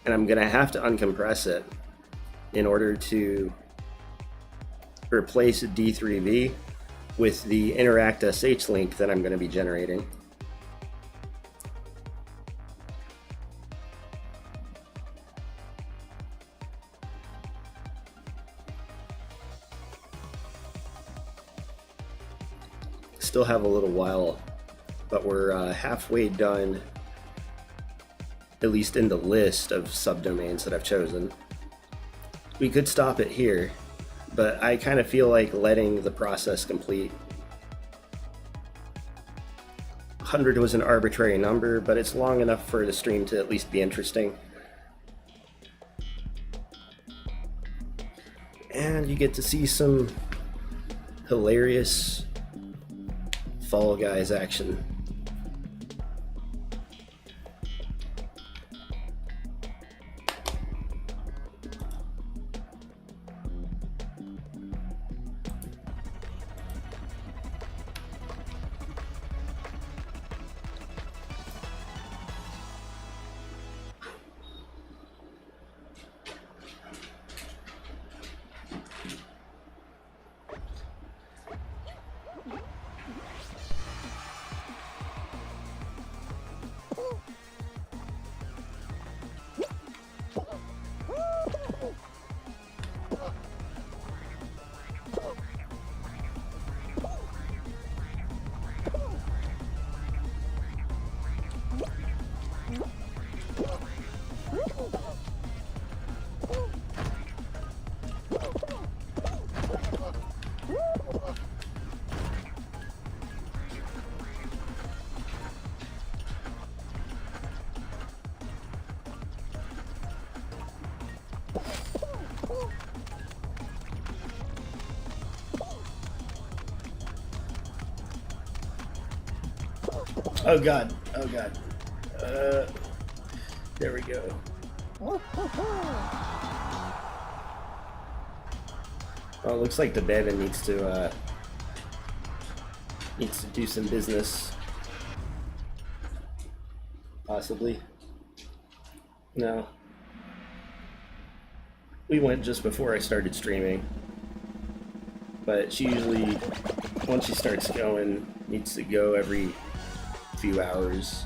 and I'm gonna have to uncompress it in order to replace D3V with the Interact SH link that I'm going to be generating. Still have a little while, but we're halfway done, at least in the list of subdomains that I've chosen. We could stop it here, but I kind of feel like letting the process complete. 100 was an arbitrary number, but it's long enough for the stream to at least be interesting. And you get to see some hilarious Fall Guys action. Oh god, oh god. There we go. Well, it looks like the Bevan needs to do some business. Possibly. No. We went just before I started streaming. But she usually, once she starts going, needs to go every few hours.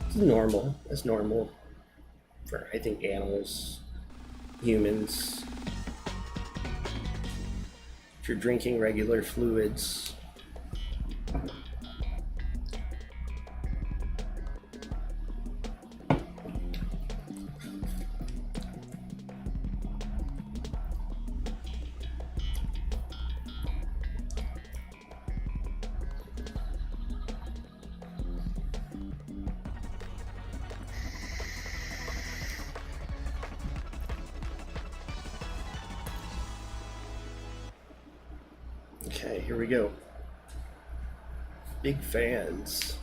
It's normal. It's normal for, I think, animals, humans. If you're drinking regular fluids. Okay, here we go. Big fans.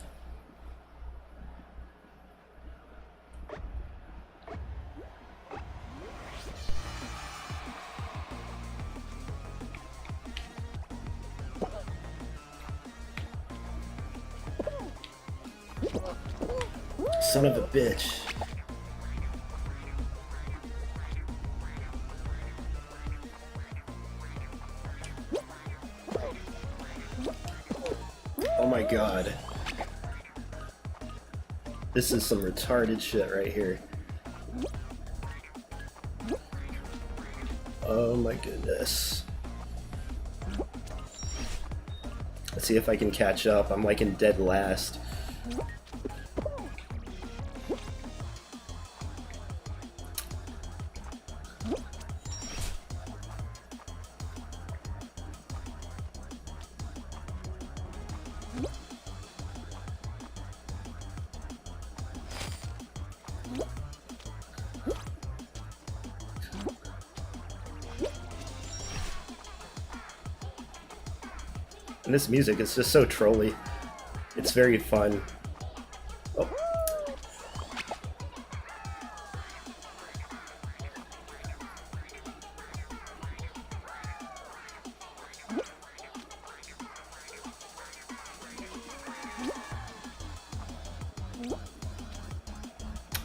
Son of a bitch. Oh my god. This is some retarded shit right here. Oh my goodness. Let's see if I can catch up. I'm like in dead last. And this music is just so trolly. It's very fun. Oh.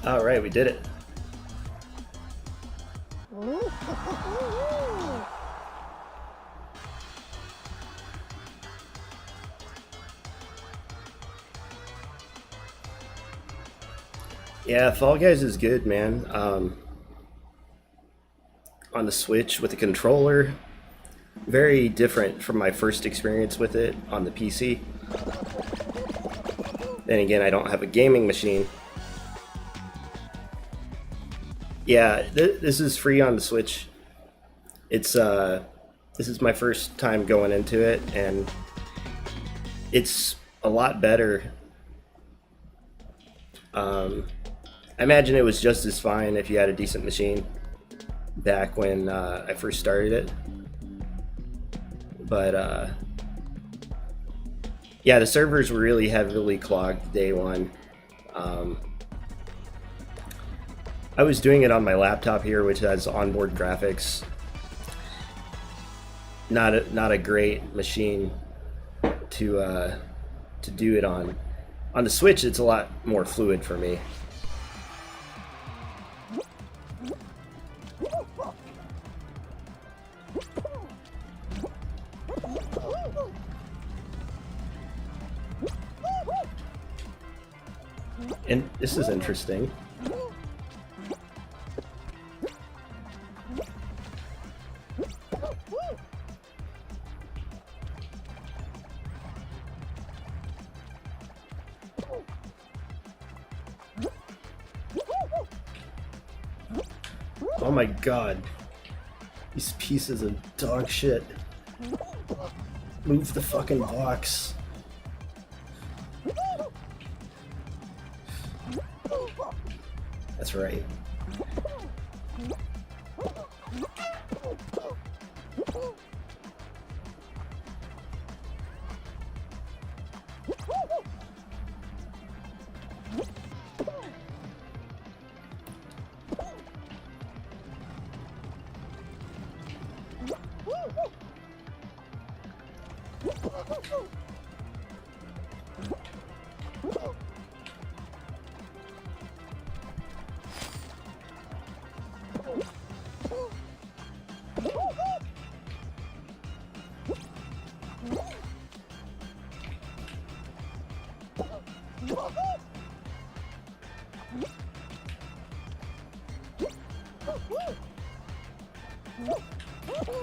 All right, we did it. Yeah, Fall Guys is good, man. On the Switch with the controller, very different from my first experience with it on the PC. Then again, I don't have a gaming machine. Yeah, this is free on the Switch. It's this is my first time going into it, and it's a lot better. I imagine it was just as fine if you had a decent machine back when I first started it. But yeah, the servers were really heavily clogged day one. I was doing it on my laptop here, which has onboard graphics. Not a great machine to do it on. On the Switch, it's a lot more fluid for me. And this is interesting. Oh my god. These pieces of dog shit. Move the fucking box. That's right.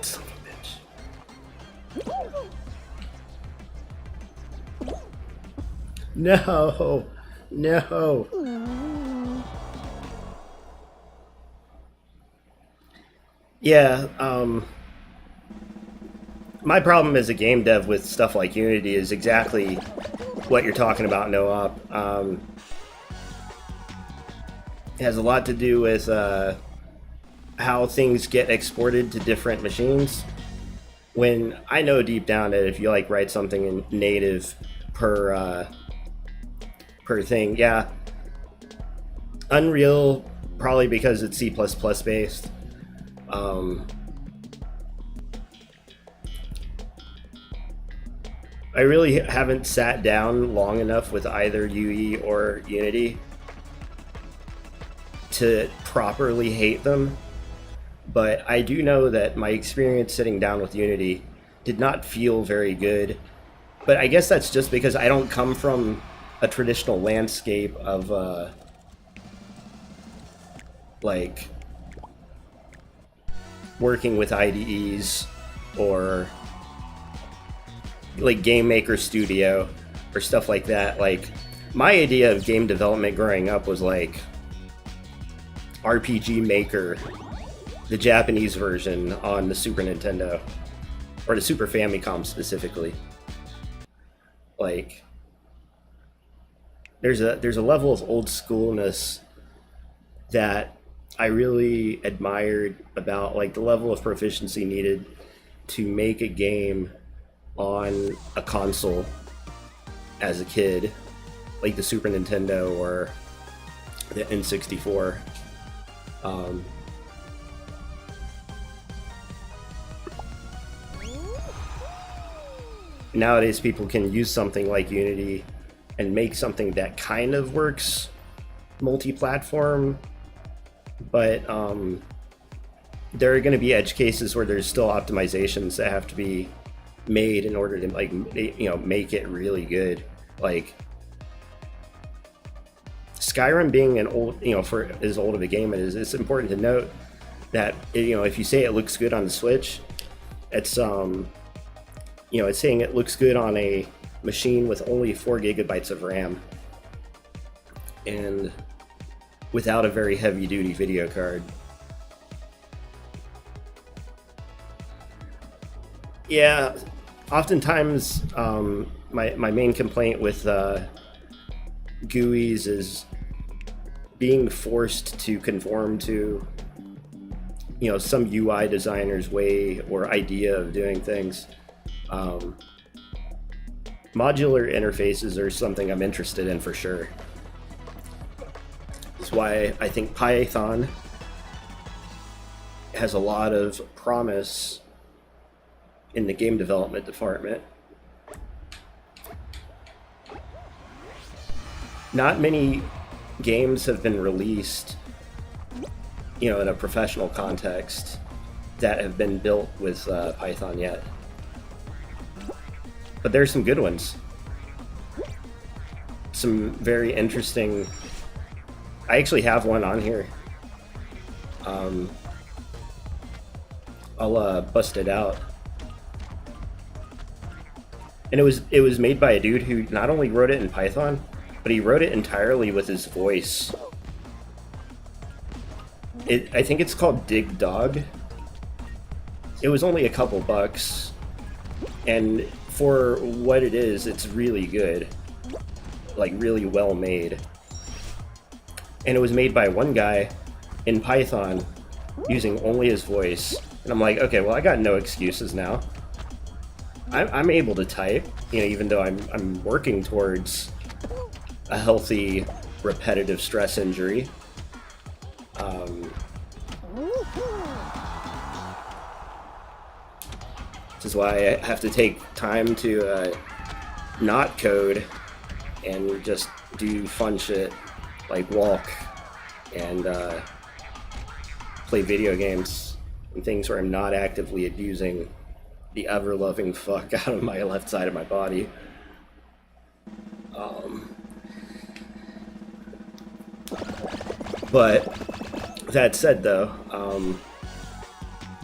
Son of a bitch. No, no. Yeah, my problem as a game dev with stuff like Unity is exactly what you're talking about, No-Op. It has a lot to do with how things get exported to different machines. When I know deep down that if you like write something in native per thing, yeah, Unreal, probably because it's C++ based. I really haven't sat down long enough with either UE or Unity to properly hate them, but I do know that my experience sitting down with Unity did not feel very good. But I guess that's just because I don't come from a traditional landscape of like working with IDEs or like Game Maker Studio or stuff like that. Like, my idea of game development growing up was like RPG Maker, the Japanese version on the Super Nintendo, or the Super Famicom specifically. Like, there's a level of old schoolness that I really admired about like the level of proficiency needed to make a game on a console as a kid, like the Super Nintendo or the N64. Nowadays, people can use something like Unity and make something that kind of works multi-platform, but there are going to be edge cases where there's still optimizations that have to be made in order to, like, you know, make it really good. Like, Skyrim being an old, for as old of a game it is, it's important to note that, if you say it looks good on the Switch, it's it's saying it looks good on a machine with only 4 gigabytes of RAM and without a very heavy duty video card. Yeah, oftentimes my main complaint with GUIs is being forced to conform to some UI designer's way or idea of doing things. Modular interfaces are something I'm interested in for sure. That's why I think Python has a lot of promise in the game development department. Not many games have been released, in a professional context that have been built with Python yet. But there's some good ones. Some very interesting... I actually have one on here. I'll bust it out. And it was made by a dude who not only wrote it in Python, but he wrote it entirely with his voice. I think it's called Dig Dog. It was only a couple bucks, and for what it is, it's really good. Like, really well made. And it was made by one guy in Python using only his voice. And I'm like, okay, well, I got no excuses now. I'm able to type, even though I'm working towards a healthy repetitive stress injury. This is why I have to take time to not code and just do fun shit like walk and play video games and things where I'm not actively abusing the ever-loving fuck out of my left side of my body. But that said, though,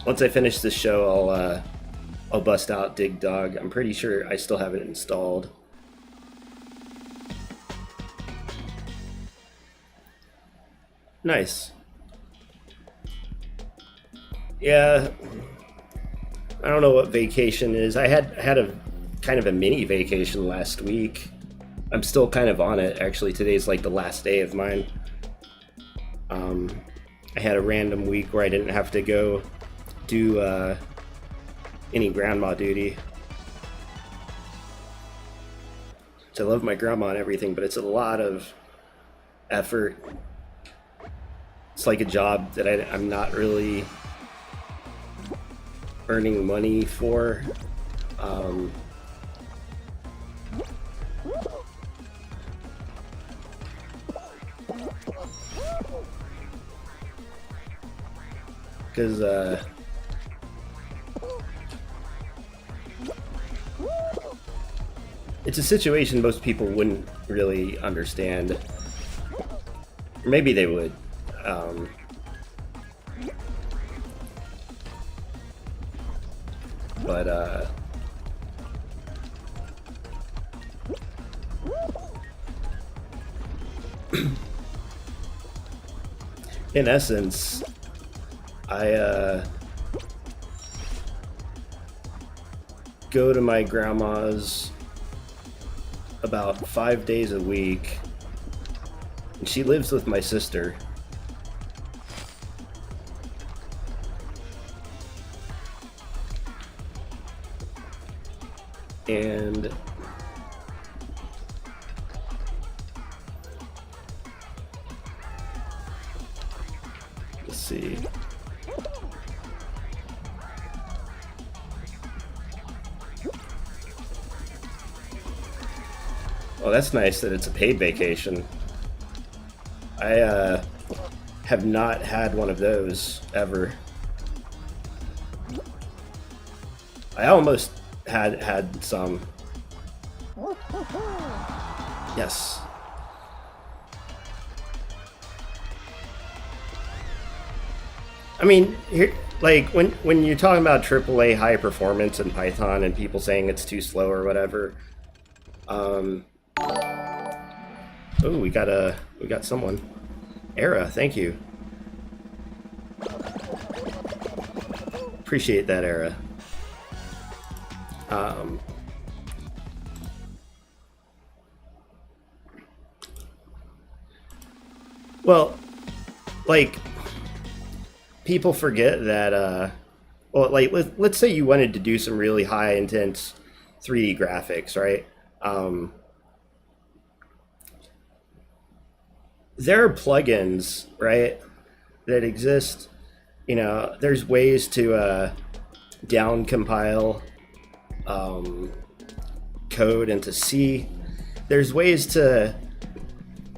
once I finish this show, I'll bust out Dig Dog. I'm pretty sure I still have it installed. Nice. Yeah, I don't know what vacation is. I had a kind of a mini vacation last week. I'm still kind of on it. Actually, today's like the last day of mine. I had a random week where I didn't have to go do any grandma duty. So I love my grandma and everything, but it's a lot of effort. It's like a job that I'm not really earning money for. Because it's a situation most people wouldn't really understand. Or maybe they would. But in essence, I go to my grandma's about 5 days a week, and she lives with my sister. And let's see. Oh, that's nice that it's a paid vacation. I have not had one of those ever. I almost had some. Yes. I mean, here, like when you're talking about AAA high performance in Python and people saying it's too slow or whatever. Oh, we got someone. Era, thank you. Appreciate that, Era. Well, like, people forget that, well, like, let's say you wanted to do some really high intense 3D graphics, right? There are plugins, right, that exist. You know, there's ways to down compile code into C. There's ways to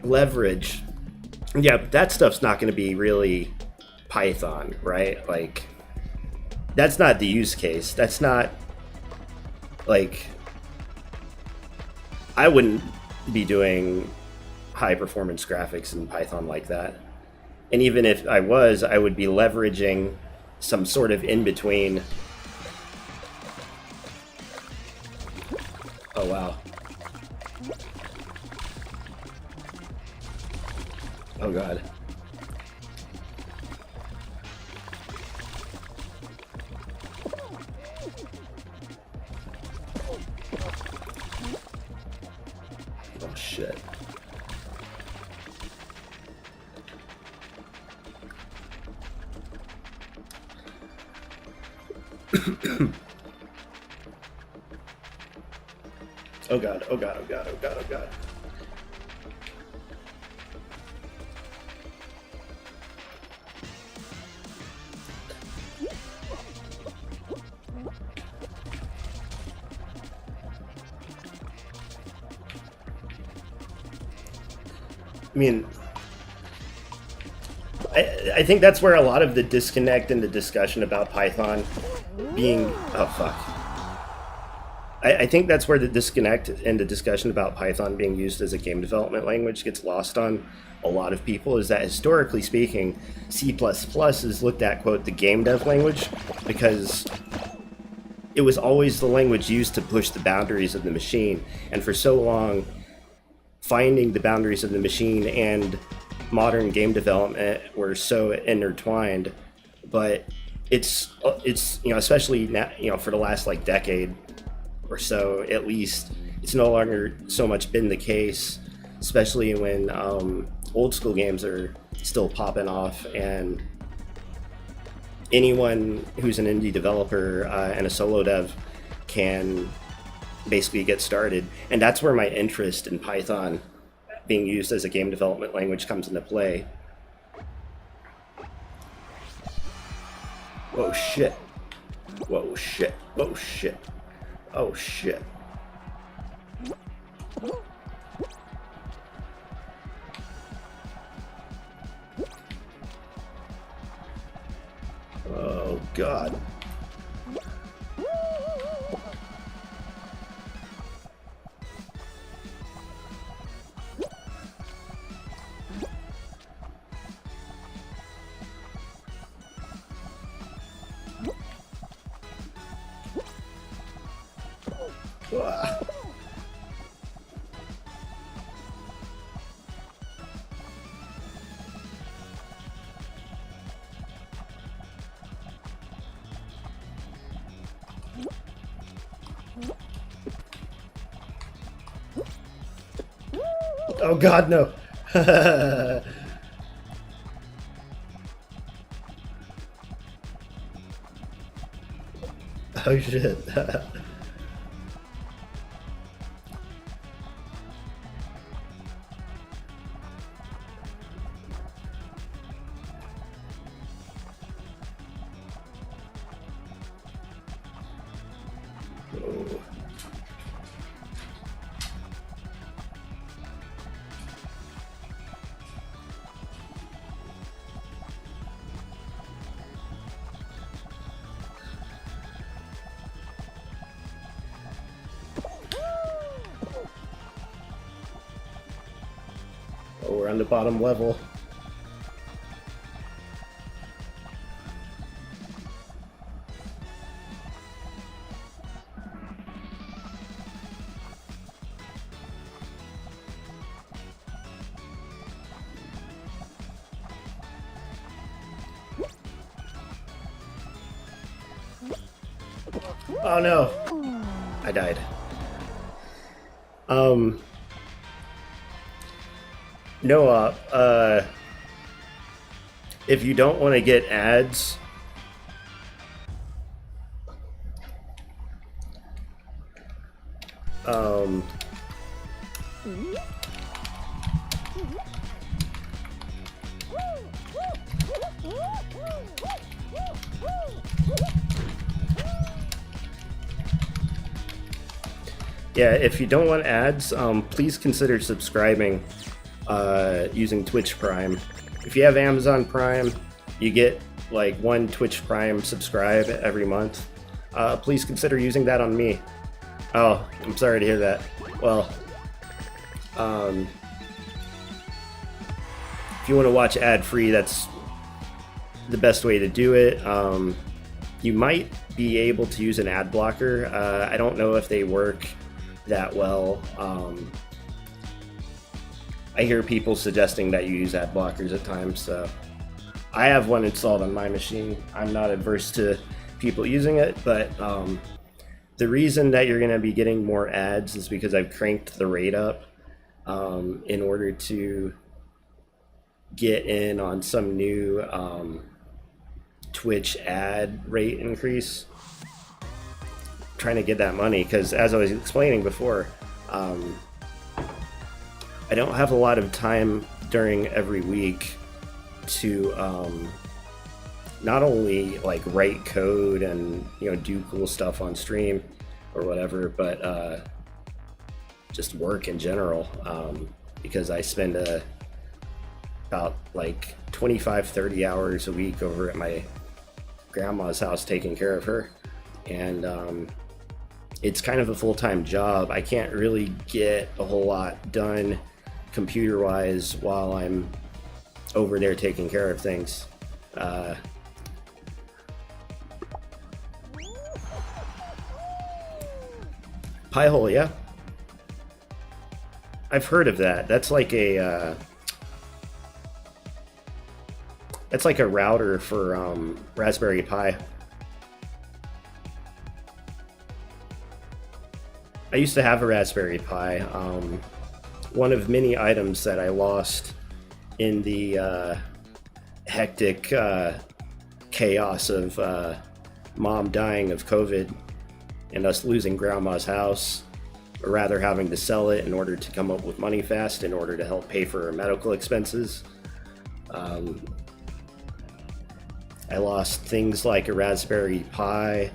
leverage. Yeah, but that stuff's not going to be really Python, right? Like, that's not the use case. That's not, like, I wouldn't be doing high performance graphics in Python like that. And even if I was, I would be leveraging some sort of in between. Oh, wow. Oh, God. Oh, shit. Oh, God. Oh, God. Oh, God. Oh, God. Oh, God. I mean, I think that's where a lot of the disconnect in the discussion about Python being... Oh, fuck. I think that's where the disconnect in the discussion about Python being used as a game development language gets lost on a lot of people, is that historically speaking, C++ is looked at, quote, the game dev language, because it was always the language used to push the boundaries of the machine. And for so long, finding the boundaries of the machine and modern game development were so intertwined. But it's you know, especially now, you know, for the last like decade or so at least, it's no longer so much been the case, especially when old school games are still popping off, and anyone who's an indie developer and a solo dev can basically get started. And that's where my interest in Python being used as a game development language comes into play. Whoa, shit. Whoa, shit. Whoa, shit. Oh, shit. Oh, God. Ah. Oh, God, no. Oh, shit. Oh. Oh, we're on the bottom level. Oh no! I died. Noah, if you don't want to get ads, yeah, if you don't want ads, please consider subscribing using Twitch Prime. If you have Amazon Prime, you get like 1 Twitch Prime subscribe every month. Please consider using that on me. Oh, I'm sorry to hear that. Well, if you want to watch ad-free, that's the best way to do it. You might be able to use an ad blocker. I don't know if they work that well. I hear people suggesting that you use ad blockers at times, so I have one installed on my machine. I'm not adverse to people using it, but the reason that you're going to be getting more ads is because I've cranked the rate up in order to get in on some new Twitch ad rate increase. Trying to get that money, because as I was explaining before, I don't have a lot of time during every week to not only like write code and do cool stuff on stream or whatever, but just work in general, because I spend about like 25-30 hours a week over at my grandma's house taking care of her, and it's kind of a full-time job. I can't really get a whole lot done computer-wise while I'm over there taking care of things. Pi-hole, yeah? I've heard of that. That's like a router for Raspberry Pi. I used to have a Raspberry Pi. One of many items that I lost in the hectic chaos of mom dying of COVID and us losing grandma's house, or rather having to sell it in order to come up with money fast in order to help pay for her medical expenses. I lost things like a Raspberry Pi,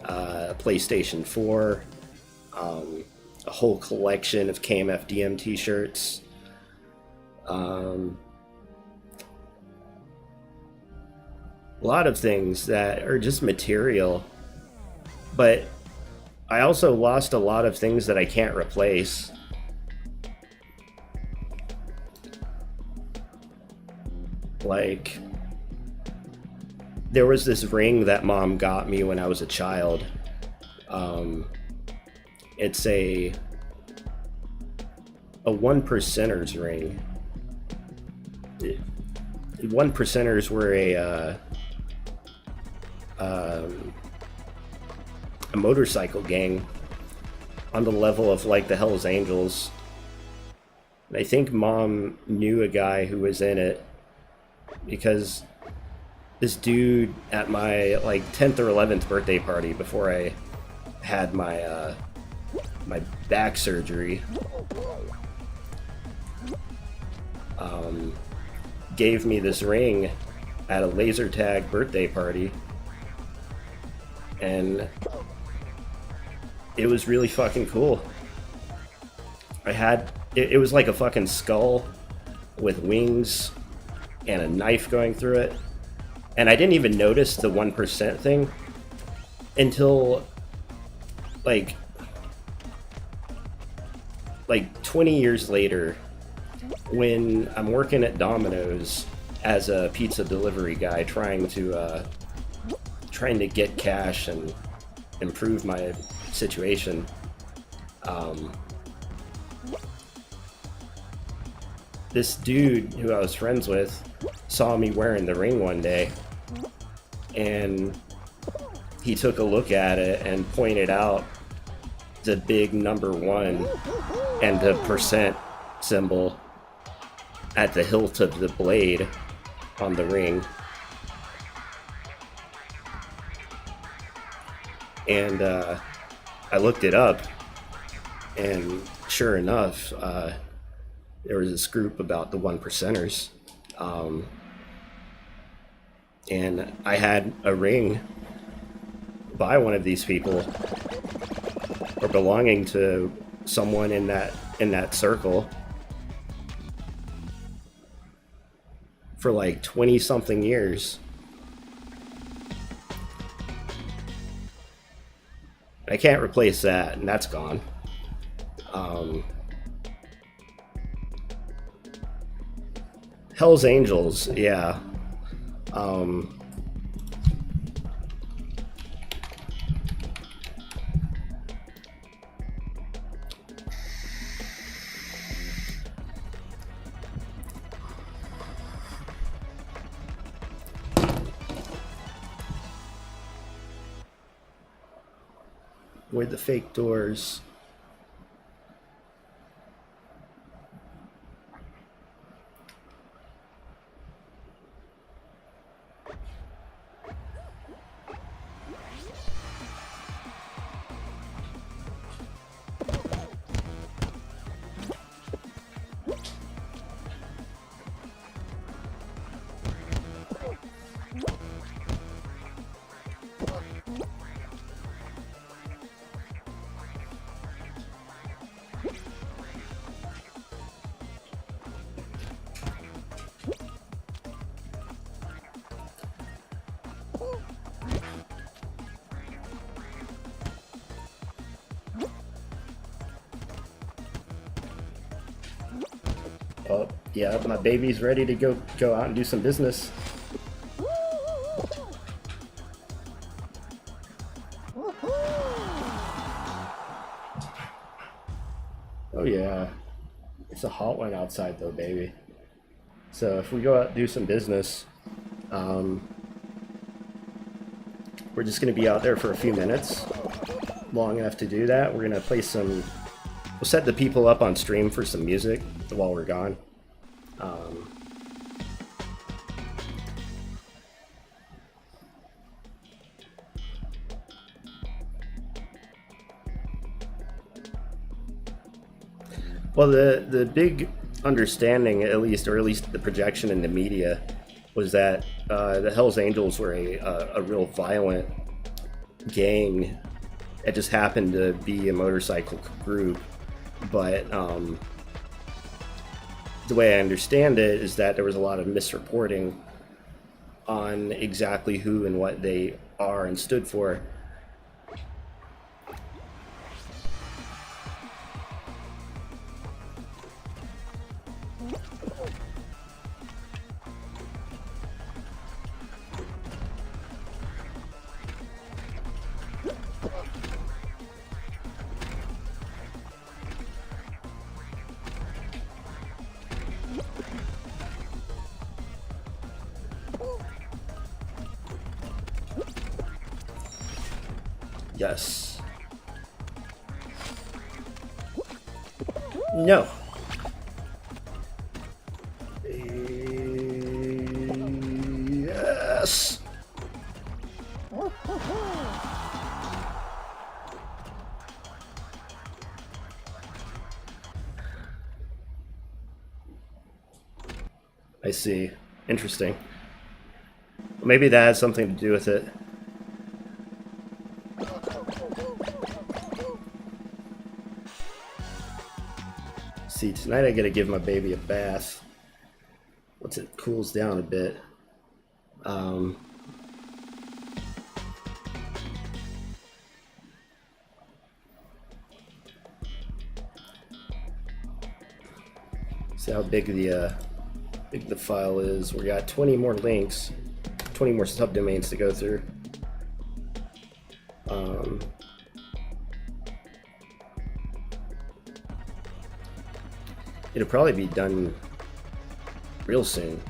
a PlayStation 4, a whole collection of KMFDM t-shirts, a lot of things that are just material, but I also lost a lot of things that I can't replace. Like, there was this ring that mom got me when I was a child. It's a 1%ers ring. 1%ers were a motorcycle gang on the level of like the Hells Angels. And I think mom knew a guy who was in it, because this dude at my like 10th or 11th birthday party before I had my my back surgery, gave me this ring at a laser tag birthday party, and it was really fucking cool. I had it was like a fucking skull with wings and a knife going through it, and I didn't even notice the 1% thing until like 20 years later, when I'm working at Domino's as a pizza delivery guy, trying to get cash and improve my situation. This dude who I was friends with saw me wearing the ring one day, and he took a look at it and pointed out the big number 1 and the percent symbol at the hilt of the blade on the ring. And I looked it up, and sure enough, there was this group about the 1%ers. And I had a ring by one of these people, or belonging to someone in that circle, for like 20 something years. I can't replace that, and that's gone. Hell's Angels, yeah. Avoid the fake doors. Oh, yeah, my baby's ready to go out and do some business. Oh yeah, it's a hot one outside though, baby. So if we go out and do some business, we're just gonna be out there for a few minutes, long enough to do that. We're gonna play some, we'll set the people up on stream for some music while we're gone. Well, the big understanding, at least the projection in the media, was that the Hells Angels were a real violent gang. It just happened to be a motorcycle group, but the way I understand it is that there was a lot of misreporting on exactly who and what they are and stood for. Yes. No. Yes. I see. Interesting. Maybe that has something to do with it. See, tonight I gotta give my baby a bath once it cools down a bit. See how big the file is. We got 20 more links, 20 more subdomains to go through. It'll probably be done real soon.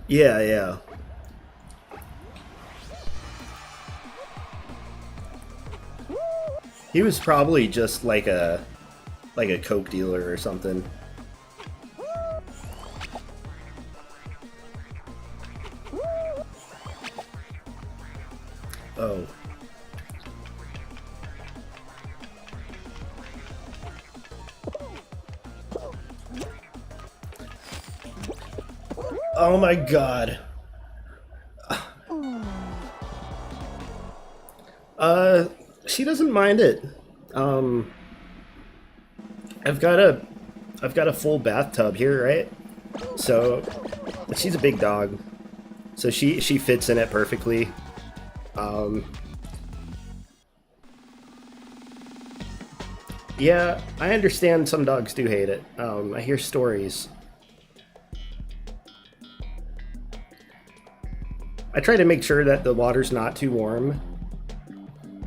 Yeah, yeah. He was probably just like a coke dealer or something. Oh. Oh my god. She doesn't mind it. I've got a full bathtub here, right? So she's a big dog. So she fits in it perfectly. Yeah, I understand some dogs do hate it. I hear stories. I try to make sure that the water's not too warm,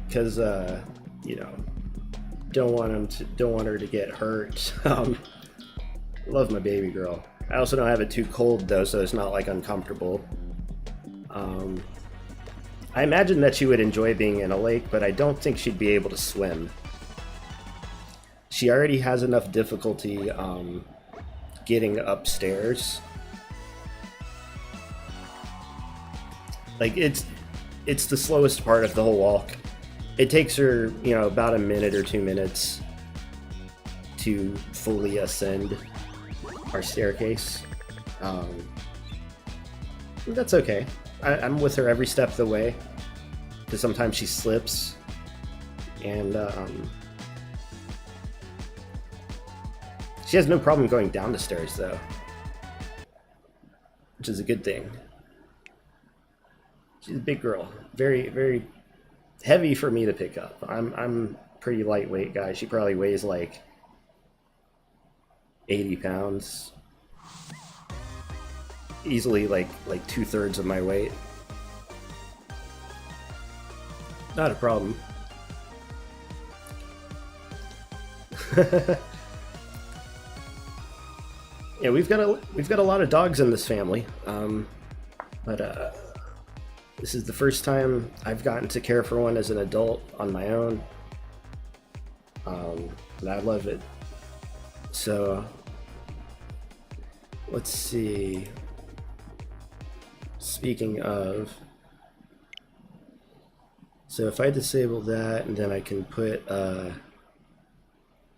because you know, don't want her to get hurt. Love my baby girl. I also don't have it too cold though, so it's not like uncomfortable. I imagine that she would enjoy being in a lake, but I don't think she'd be able to swim. She already has enough difficulty getting upstairs. Like, it's the slowest part of the whole walk. It takes her, you know, about a minute or 2 minutes to fully ascend our staircase. That's okay. I'm with her every step of the way, because sometimes she slips, and she has no problem going down the stairs though, which is a good thing. She's a big girl, very, very heavy for me to pick up. I'm pretty lightweight guy. She probably weighs like 80 pounds. Easily like 2/3 of my weight. Not a problem. Yeah, we've got a lot of dogs in this family. But this is the first time I've gotten to care for one as an adult on my own. And I love it. So let's see. Speaking of, so if I disable that, and then I can put,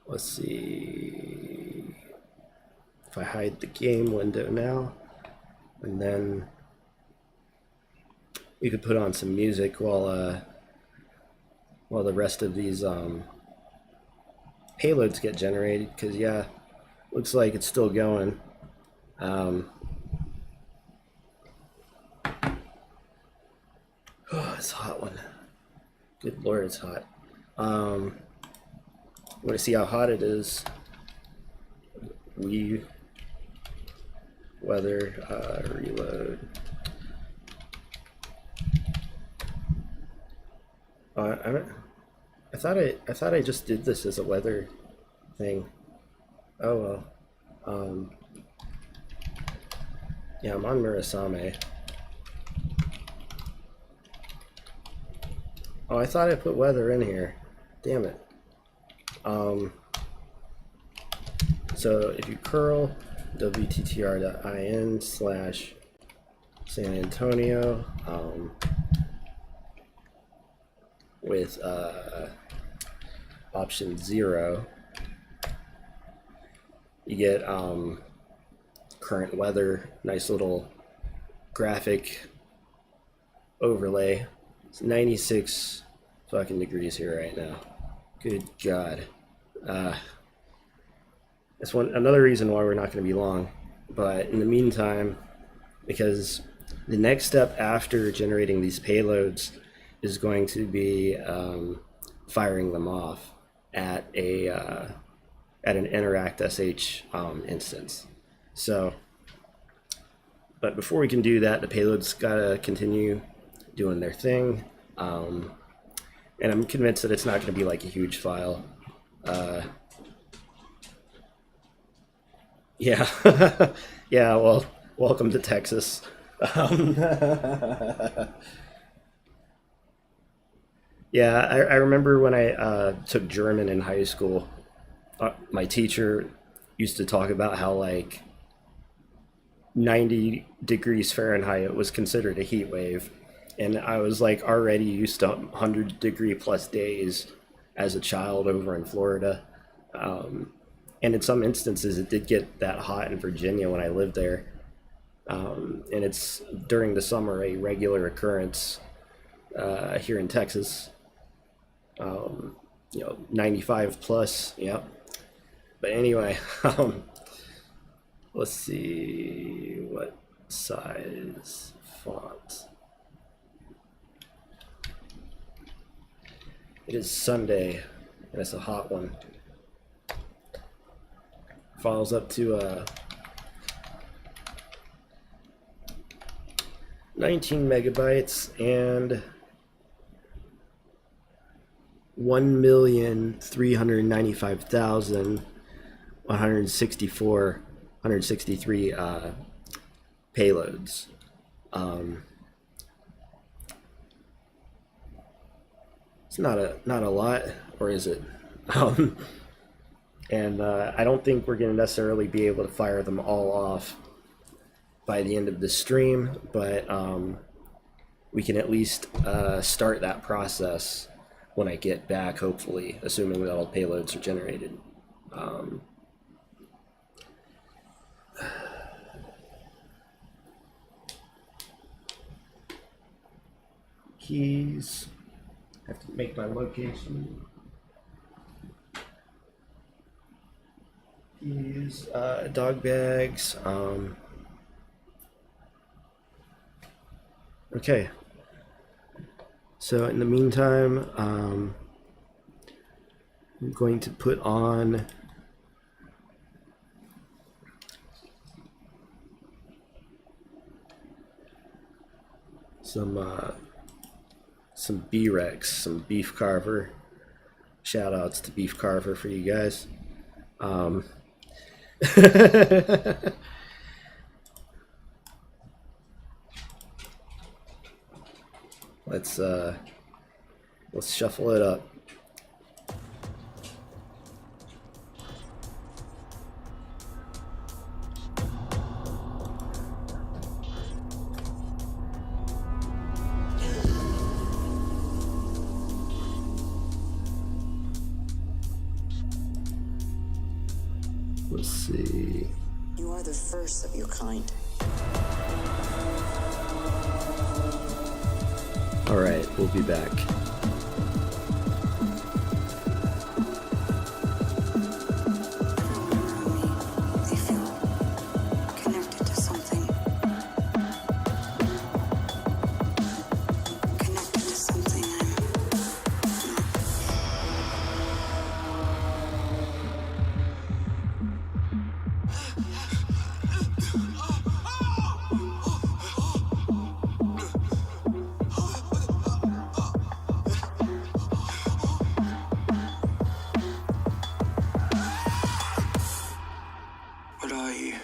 let's see, if I hide the game window now, and then we could put on some music while the rest of these payloads get generated, because yeah, looks like it's still going. Oh, it's a hot one. Good lord, it's hot. Want to see how hot it is? Weather reload. I thought I just did this as a weather thing. Oh well. Yeah, I'm on Murasame. Oh, I thought I put weather in here. Damn it. So if you curl wttr.in/San Antonio with option 0, you get current weather, nice little graphic overlay. It's 96 fucking degrees here right now. Good God. That's another reason why we're not going to be long. But in the meantime, because the next step after generating these payloads is going to be firing them off at an Interact SH instance. So, but before we can do that, the payload's got to continue doing their thing, and I'm convinced that it's not going to be like a huge file. Yeah. Yeah, well, welcome to Texas. Yeah, I remember when I took German in high school, my teacher used to talk about how like 90 degrees Fahrenheit was considered a heat wave. And I was like already used to 100-degree plus days as a child over in Florida. And in some instances, it did get that hot in Virginia when I lived there. And it's during the summer a regular occurrence here in Texas. 95 plus, yeah. But anyway, let's see what size font. It is Sunday, and it's a hot one. Files up to 19 megabytes and 163 payloads. It's not a lot, or is it? And I don't think we're going to necessarily be able to fire them all off by the end of the stream, but we can at least start that process when I get back, hopefully, assuming that all payloads are generated. Keys. I have to make my location. Keys, dog bags. Okay. So in the meantime, I'm going to put on some B-Rex, some beef carver. Shout outs to beef carver for you guys. Let's shuffle it up. Let's see. You are the first of your kind. All right, we'll be back. They feel connected to something. Connected to something What are you?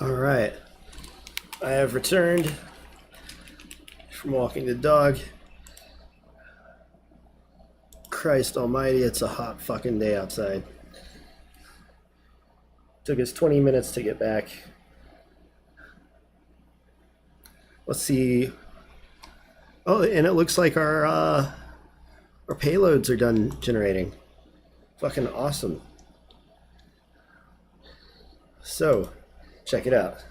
Alright, I have returned from walking the dog. Christ almighty, it's a hot fucking day outside. Took us 20 minutes to get back. Let's see. Oh, and it looks like our payloads are done generating. Fucking awesome. So, check it out.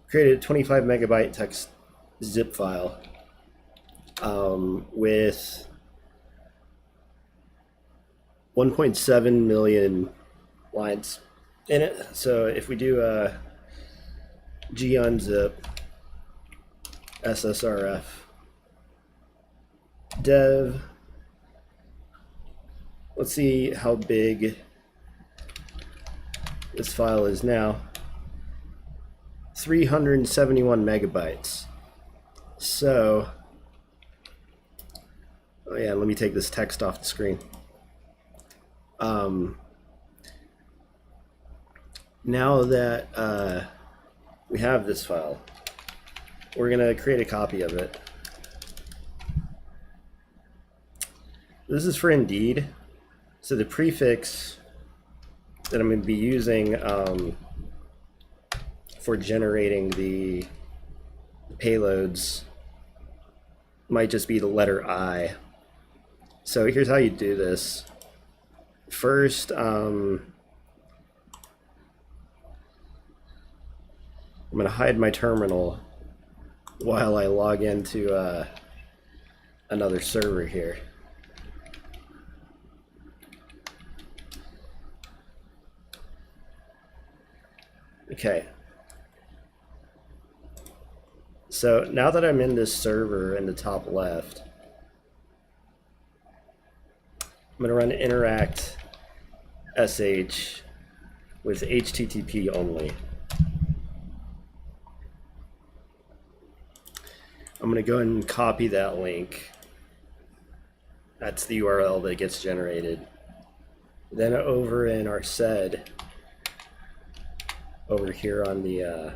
Created a 25 megabyte text zip file with 1.7 million lines in it. So if we do a gunzip ssrf dev, let's see how big this file is now. 371 megabytes. So, oh yeah, let me take this text off the screen. Now that we have this file, we're gonna create a copy of it. This is for Indeed. So the prefix that I'm going to be using for generating the payloads might just be the letter I. So here's how you do this. First, I'm going to hide my terminal while I log into another server here. Okay. So now that I'm in this server in the top left, I'm going to run interact sh with HTTP only. I'm going to go ahead and copy that link. That's the URL that gets generated. Then over in our sed, over here on the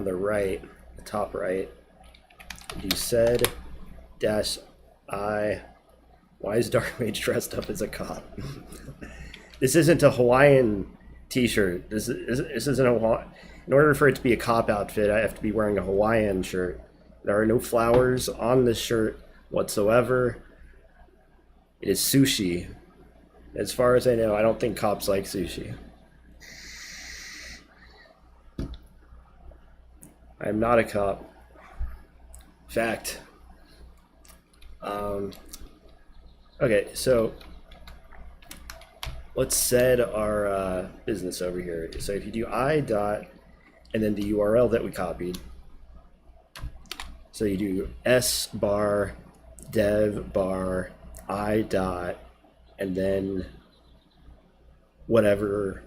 right, the top right, do sed dash I. Why is Dark Mage dressed up as a cop? This isn't a Hawaiian t-shirt. This isn't a in order for it to be a cop outfit, I have to be wearing a Hawaiian shirt. There are no flowers on this shirt whatsoever. It is sushi. As far as I know, I don't think cops like sushi. I'm not a cop. Fact. Okay, so let's set our business over here. So if you do I dot and then the URL that we copied. So you do s bar dev bar I dot and then whatever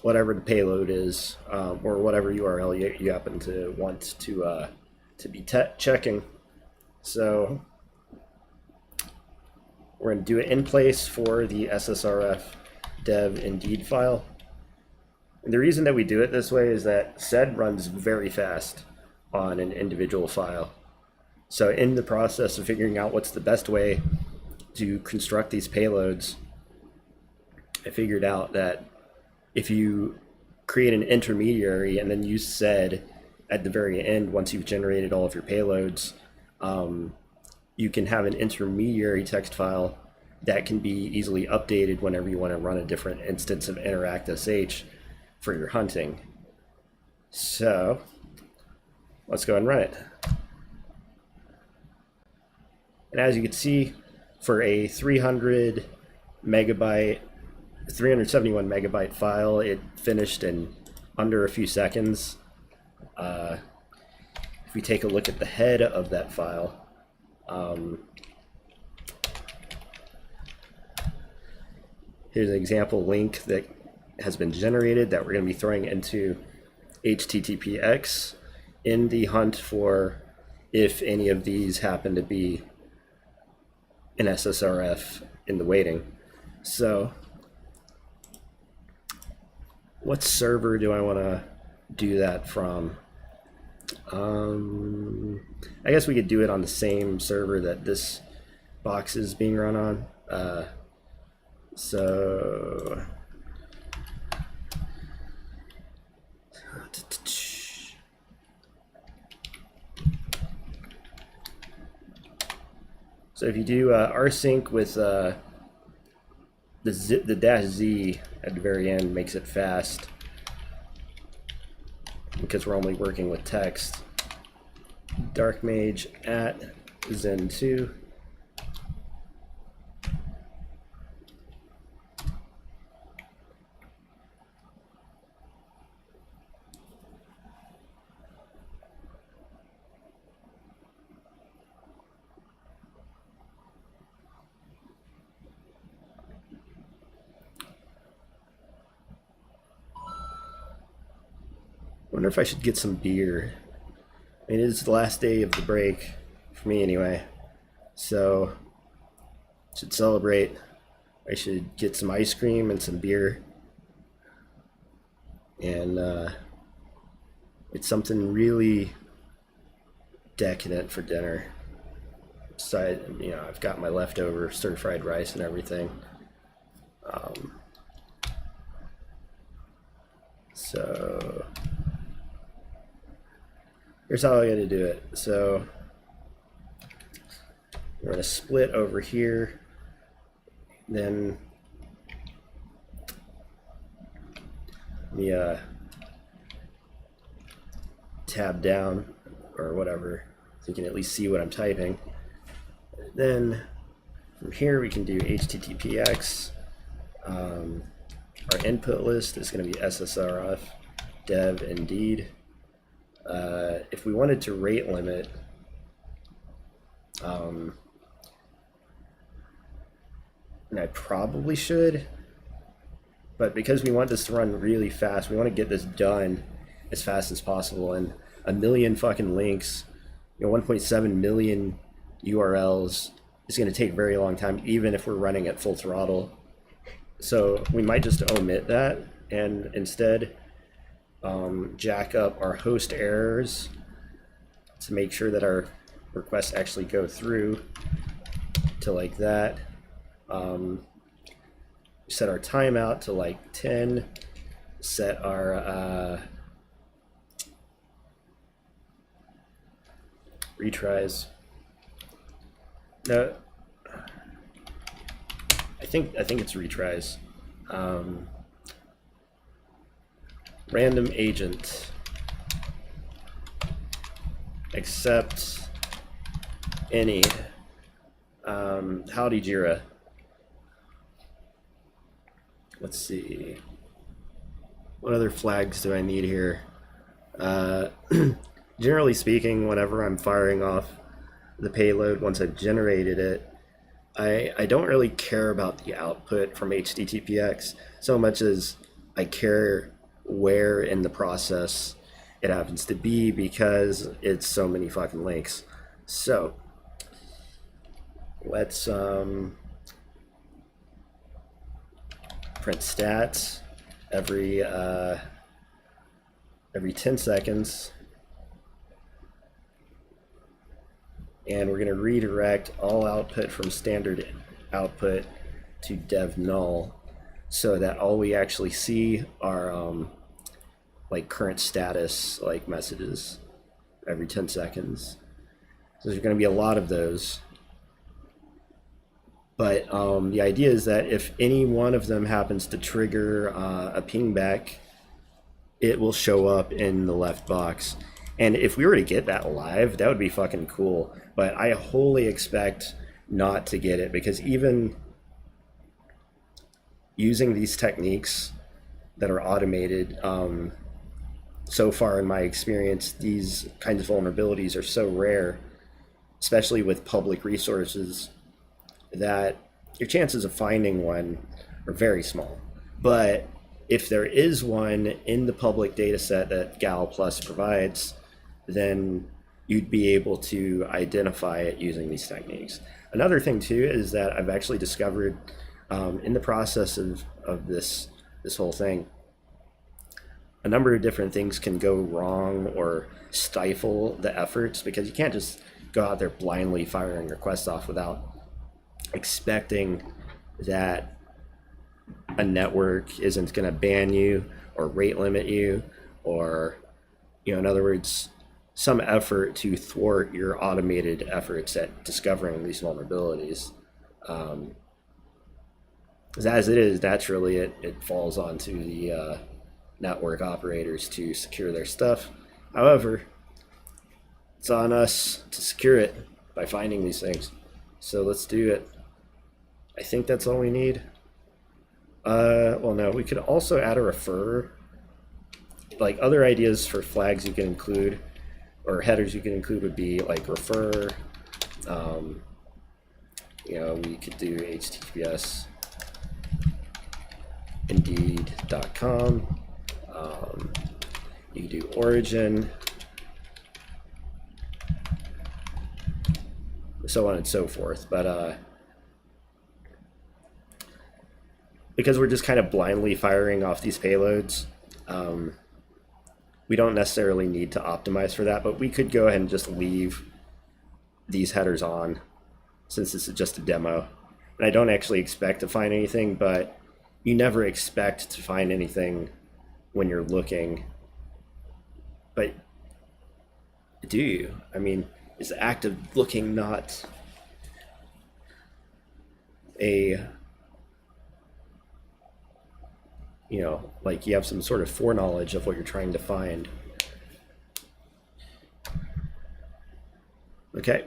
the payload is, or whatever URL you happen to want to be checking. So we're going to do it in place for the SSRF dev indeed file. And the reason that we do it this way is that SED runs very fast on an individual file. So in the process of figuring out what's the best way to construct these payloads, I figured out that if you create an intermediary and then use SED at the very end, once you've generated all of your payloads, you can have an intermediary text file that can be easily updated whenever you want to run a different instance of interact.sh for your hunting. So let's go ahead and run it. And as you can see, for a 371 megabyte file, it finished in under a few seconds. If we take a look at the head of that file, here's an example link that has been generated that we're going to be throwing into HTTPX in the hunt for if any of these happen to be an SSRF in the waiting. So what server do I want to do that from? I guess we could do it on the same server that this box is being run on. So if you do rsync with the -z at the very end makes it fast because we're only working with text. Dark Mage at Zen2. Wonder if I should get some beer. I mean, it is the last day of the break, for me anyway. So, should celebrate. I should get some ice cream and some beer. And it's something really decadent for dinner. So I've got my leftover stir-fried rice and everything. So here's how I got to do it. So we're going to split over here, then the tab down or whatever, so you can at least see what I'm typing. Then from here we can do HTTPX. Our input list is going to be SSRF dev indeed. If we wanted to rate limit, and I probably should, but because we want this to run really fast, we want to get this done as fast as possible, and a million fucking links, 1.7 million URLs is going to take a very long time, even if we're running at full throttle. So we might just omit that and instead jack up our host errors to make sure that our requests actually go through to like that. Set our timeout to like 10, set our retries. No, I think it's retries. Random agent accept any. Howdy Jira. Let's see. What other flags do I need here? Generally speaking, whenever I'm firing off the payload, once I've generated it, I don't really care about the output from HTTPX so much as I care where in the process it happens to be, because it's so many fucking links. So let's print stats every 10 seconds. And we're going to redirect all output from standard output to dev null, so that all we actually see are like current status like messages every 10 seconds. So there's going to be a lot of those. But the idea is that if any one of them happens to trigger a pingback, it will show up in the left box. And if we were to get that live, that would be fucking cool. But I wholly expect not to get it, because even using these techniques that are automated, so far in my experience, these kinds of vulnerabilities are so rare, especially with public resources, that your chances of finding one are very small. But if there is one in the public data set that Gal Plus provides, then you'd be able to identify it using these techniques. Another thing too is that I've actually discovered in the process of this whole thing, a number of different things can go wrong or stifle the efforts, because you can't just go out there blindly firing requests off without expecting that a network isn't going to ban you or rate limit you, or, you know, in other words, some effort to thwart your automated efforts at discovering these vulnerabilities. As it is, naturally, it falls onto the network operators to secure their stuff. However, it's on us to secure it by finding these things. So let's do it. I think that's all we need. Well, no, we could also add a refer. Like, other ideas for flags you can include, or headers you can include, would be like refer. You know, we could do HTTPS indeed.com. You can do origin, so on and so forth. But because we're just kind of blindly firing off these payloads, we don't necessarily need to optimize for that, but we could go ahead and just leave these headers on, since this is just a demo. And I don't actually expect to find anything, but you never expect to find anything when you're looking. But do you? I mean, is the act of looking not a, you know, like you have some sort of foreknowledge of what you're trying to find? Okay.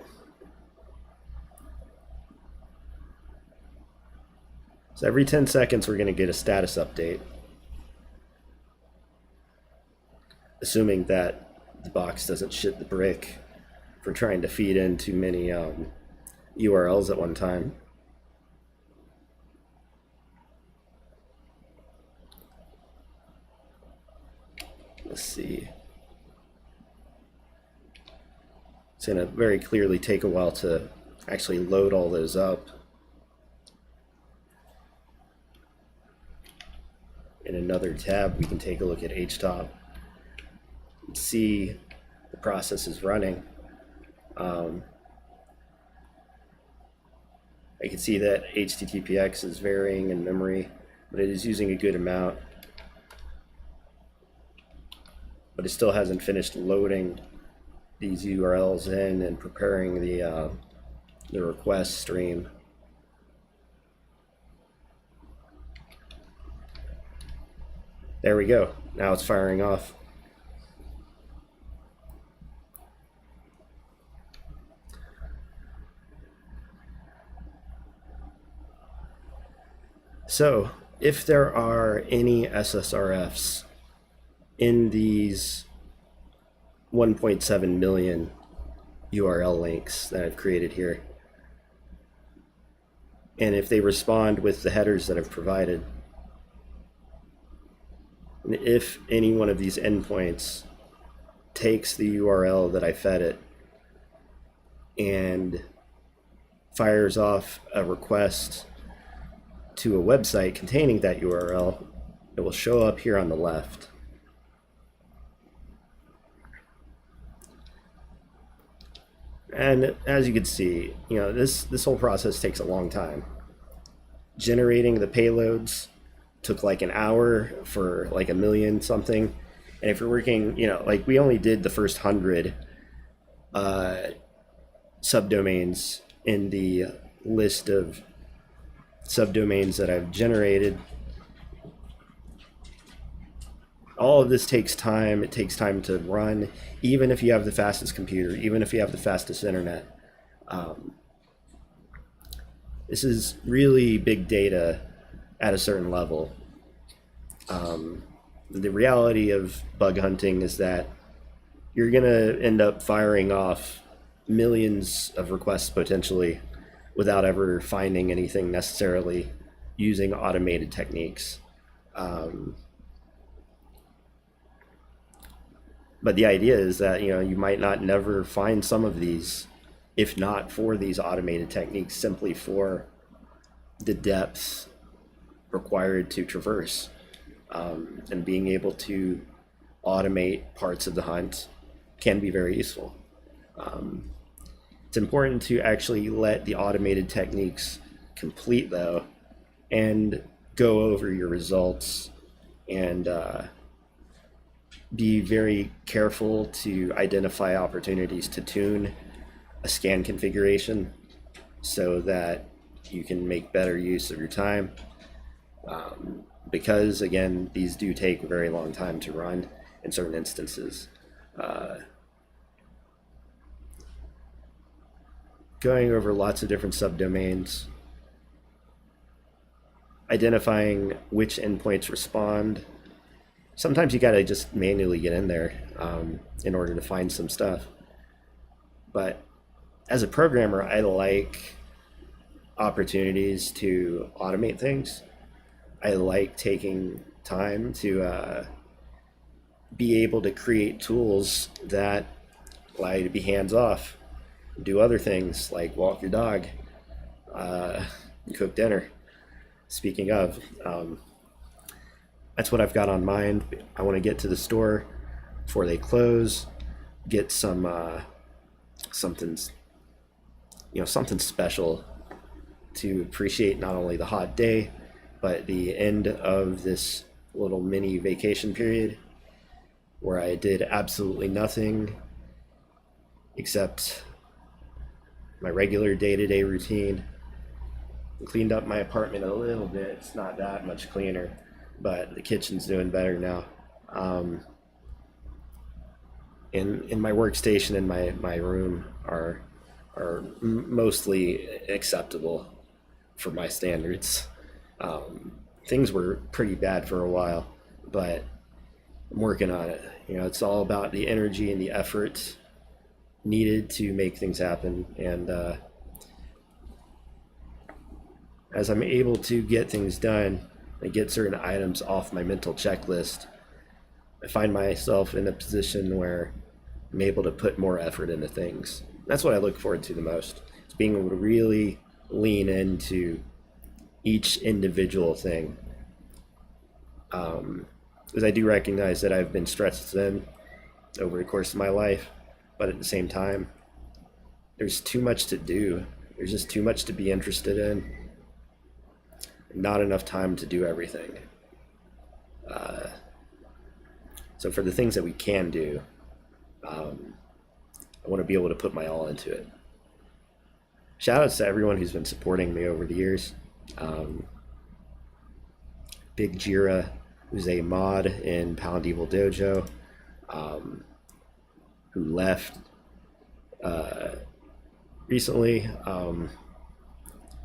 So every 10 seconds, we're going to get a status update, assuming that the box doesn't shit the brick for trying to feed in too many URLs at one time. Let's see. It's going to very clearly take a while to actually load all those up. In another tab, we can take a look at HTOP and see the process is running. I can see that HTTPX is varying in memory, but it is using a good amount. But it still hasn't finished loading these URLs in and preparing the request stream. There we go. Now it's firing off. So, if there are any SSRFs in these 1.7 million URL links that I've created here, and if they respond with the headers that I've provided, and if any one of these endpoints takes the URL that I fed it and fires off a request to a website containing that URL, it will show up here on the left. And as you can see, this whole process takes a long time. Generating the payloads took like an hour for like 1 million something. And if you're working, like we only did the first 100 subdomains in the list of subdomains that I've generated. All of this takes time. It takes time to run, even if you have the fastest computer, even if you have the fastest internet. This is really big data at a certain level. The reality of bug hunting is that you're going to end up firing off millions of requests potentially without ever finding anything necessarily using automated techniques. But the idea is that, you might not never find some of these, if not for these automated techniques, simply for the depth required to traverse. And being able to automate parts of the hunt can be very useful. It's important to actually let the automated techniques complete, though, and go over your results and be very careful to identify opportunities to tune a scan configuration so that you can make better use of your time. Because, again, these do take a very long time to run in certain instances. Going over lots of different subdomains, identifying which endpoints respond. Sometimes you gotta just manually get in there in order to find some stuff. But as a programmer, I like opportunities to automate things. I like taking time to be able to create tools that allow you to be hands off, do other things like walk your dog, cook dinner. Speaking of, that's what I've got on mind. I want to get to the store before they close, get some something special to appreciate not only the hot day, but the end of this little mini vacation period where I did absolutely nothing except my regular day-to-day routine. I cleaned up my apartment a little bit. It's not that much cleaner, but the kitchen's doing better now. In my workstation and my room are mostly acceptable for my standards. Things were pretty bad for a while, but I'm working on it. It's all about the energy and the effort needed to make things happen. And as I'm able to get things done and get certain items off my mental checklist, I find myself in a position where I'm able to put more effort into things. That's what I look forward to the most. It's being able to really lean into each individual thing. Because I do recognize that I've been stretched thin over the course of my life, but at the same time, there's too much to do. There's just too much to be interested in. Not enough time to do everything. So for the things that we can do, I want to be able to put my all into it. Shout outs to everyone who's been supporting me over the years. Big Jira, who's a mod in Pound Evil Dojo, who left recently,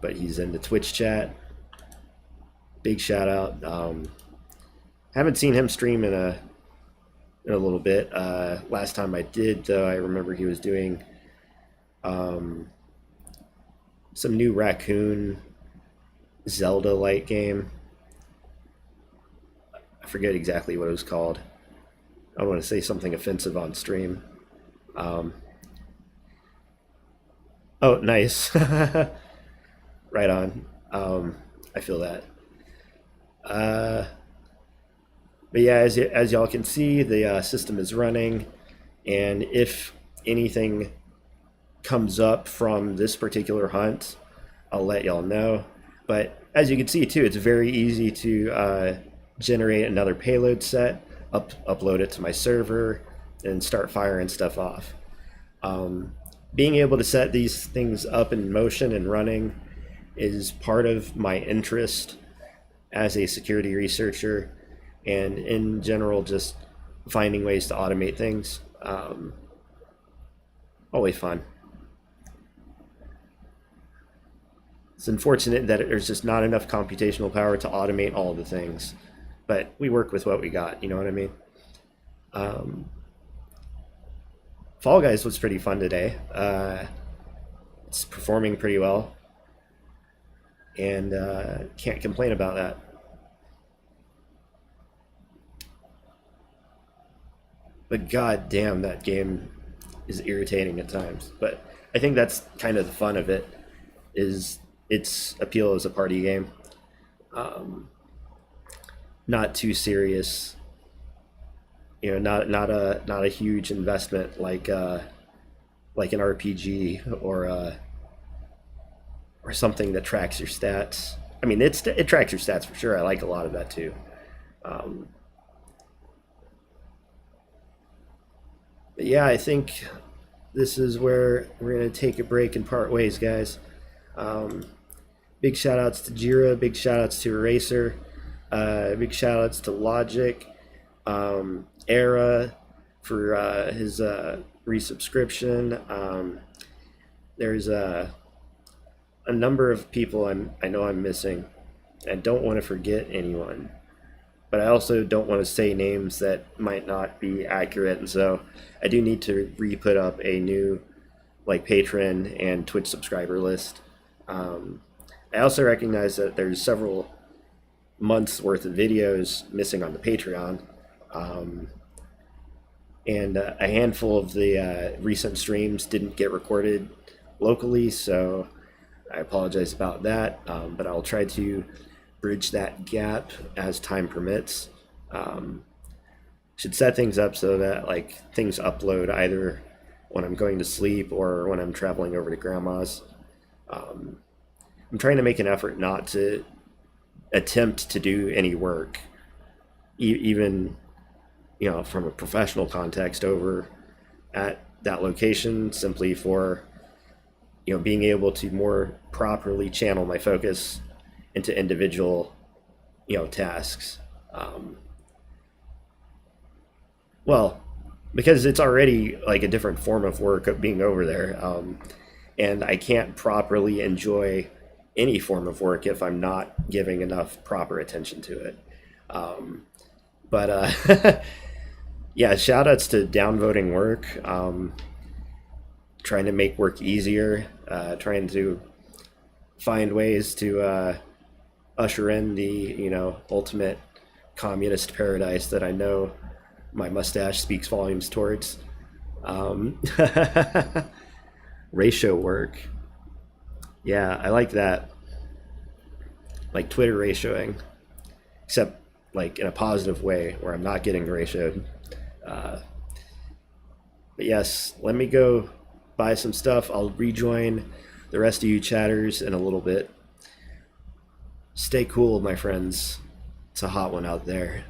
but he's in the Twitch chat. Big shout out. Haven't seen him stream in a little bit. Last time I did, though, I remember he was doing some new Raccoon Zelda-like game. I forget exactly what it was called. I don't want to say something offensive on stream. Oh, nice. Right on. I feel that. But yeah, as y'all can see, the system is running, and if anything comes up from this particular hunt, I'll let y'all know. But as you can see too, it's very easy to generate another payload set, upload it to my server, and start firing stuff off. Being able to set these things up in motion and running is part of my interest as a security researcher, and in general, just finding ways to automate things. Always fun. It's unfortunate that there's just not enough computational power to automate all the things, but we work with what we got, you know what I mean? Fall Guys was pretty fun today. It's performing pretty well, and can't complain about that. But god damn, that game is irritating at times. But I think that's kind of the fun of it, is its appeal as a party game. Not too serious, you know, not a huge investment like an RPG or something that tracks your stats. I mean, it tracks your stats for sure. I like a lot of that too. But yeah, I think this is where we're going to take a break and part ways, guys. Big shout outs to Jira, big shout outs to Eraser, big shout outs to Logic, Era for his resubscription. There's a number of people I know I'm missing. I don't want to forget anyone, but I also don't want to say names that might not be accurate, and so I do need to re-put up a new patron and Twitch subscriber list. I also recognize that there's several months worth of videos missing on the Patreon, and a handful of the recent streams didn't get recorded locally, so I apologize about that, but I'll try to bridge that gap as time permits. Should set things up so that things upload either when I'm going to sleep or when I'm traveling over to grandma's. I'm trying to make an effort not to attempt to do any work, even from a professional context over at that location, simply for being able to more properly channel my focus into individual tasks. Well, because it's already a different form of work of being over there, and I can't properly enjoy any form of work if I'm not giving enough proper attention to it. But yeah, shout outs to downvoting work, trying to make work easier, trying to find ways to usher in the ultimate communist paradise that I know my mustache speaks volumes towards. Ratio work, yeah, I like that, like Twitter ratioing, except in a positive way where I'm not getting ratioed. But yes, let me go buy some stuff. I'll rejoin the rest of you chatters in a little bit. Stay cool, my friends. It's a hot one out there.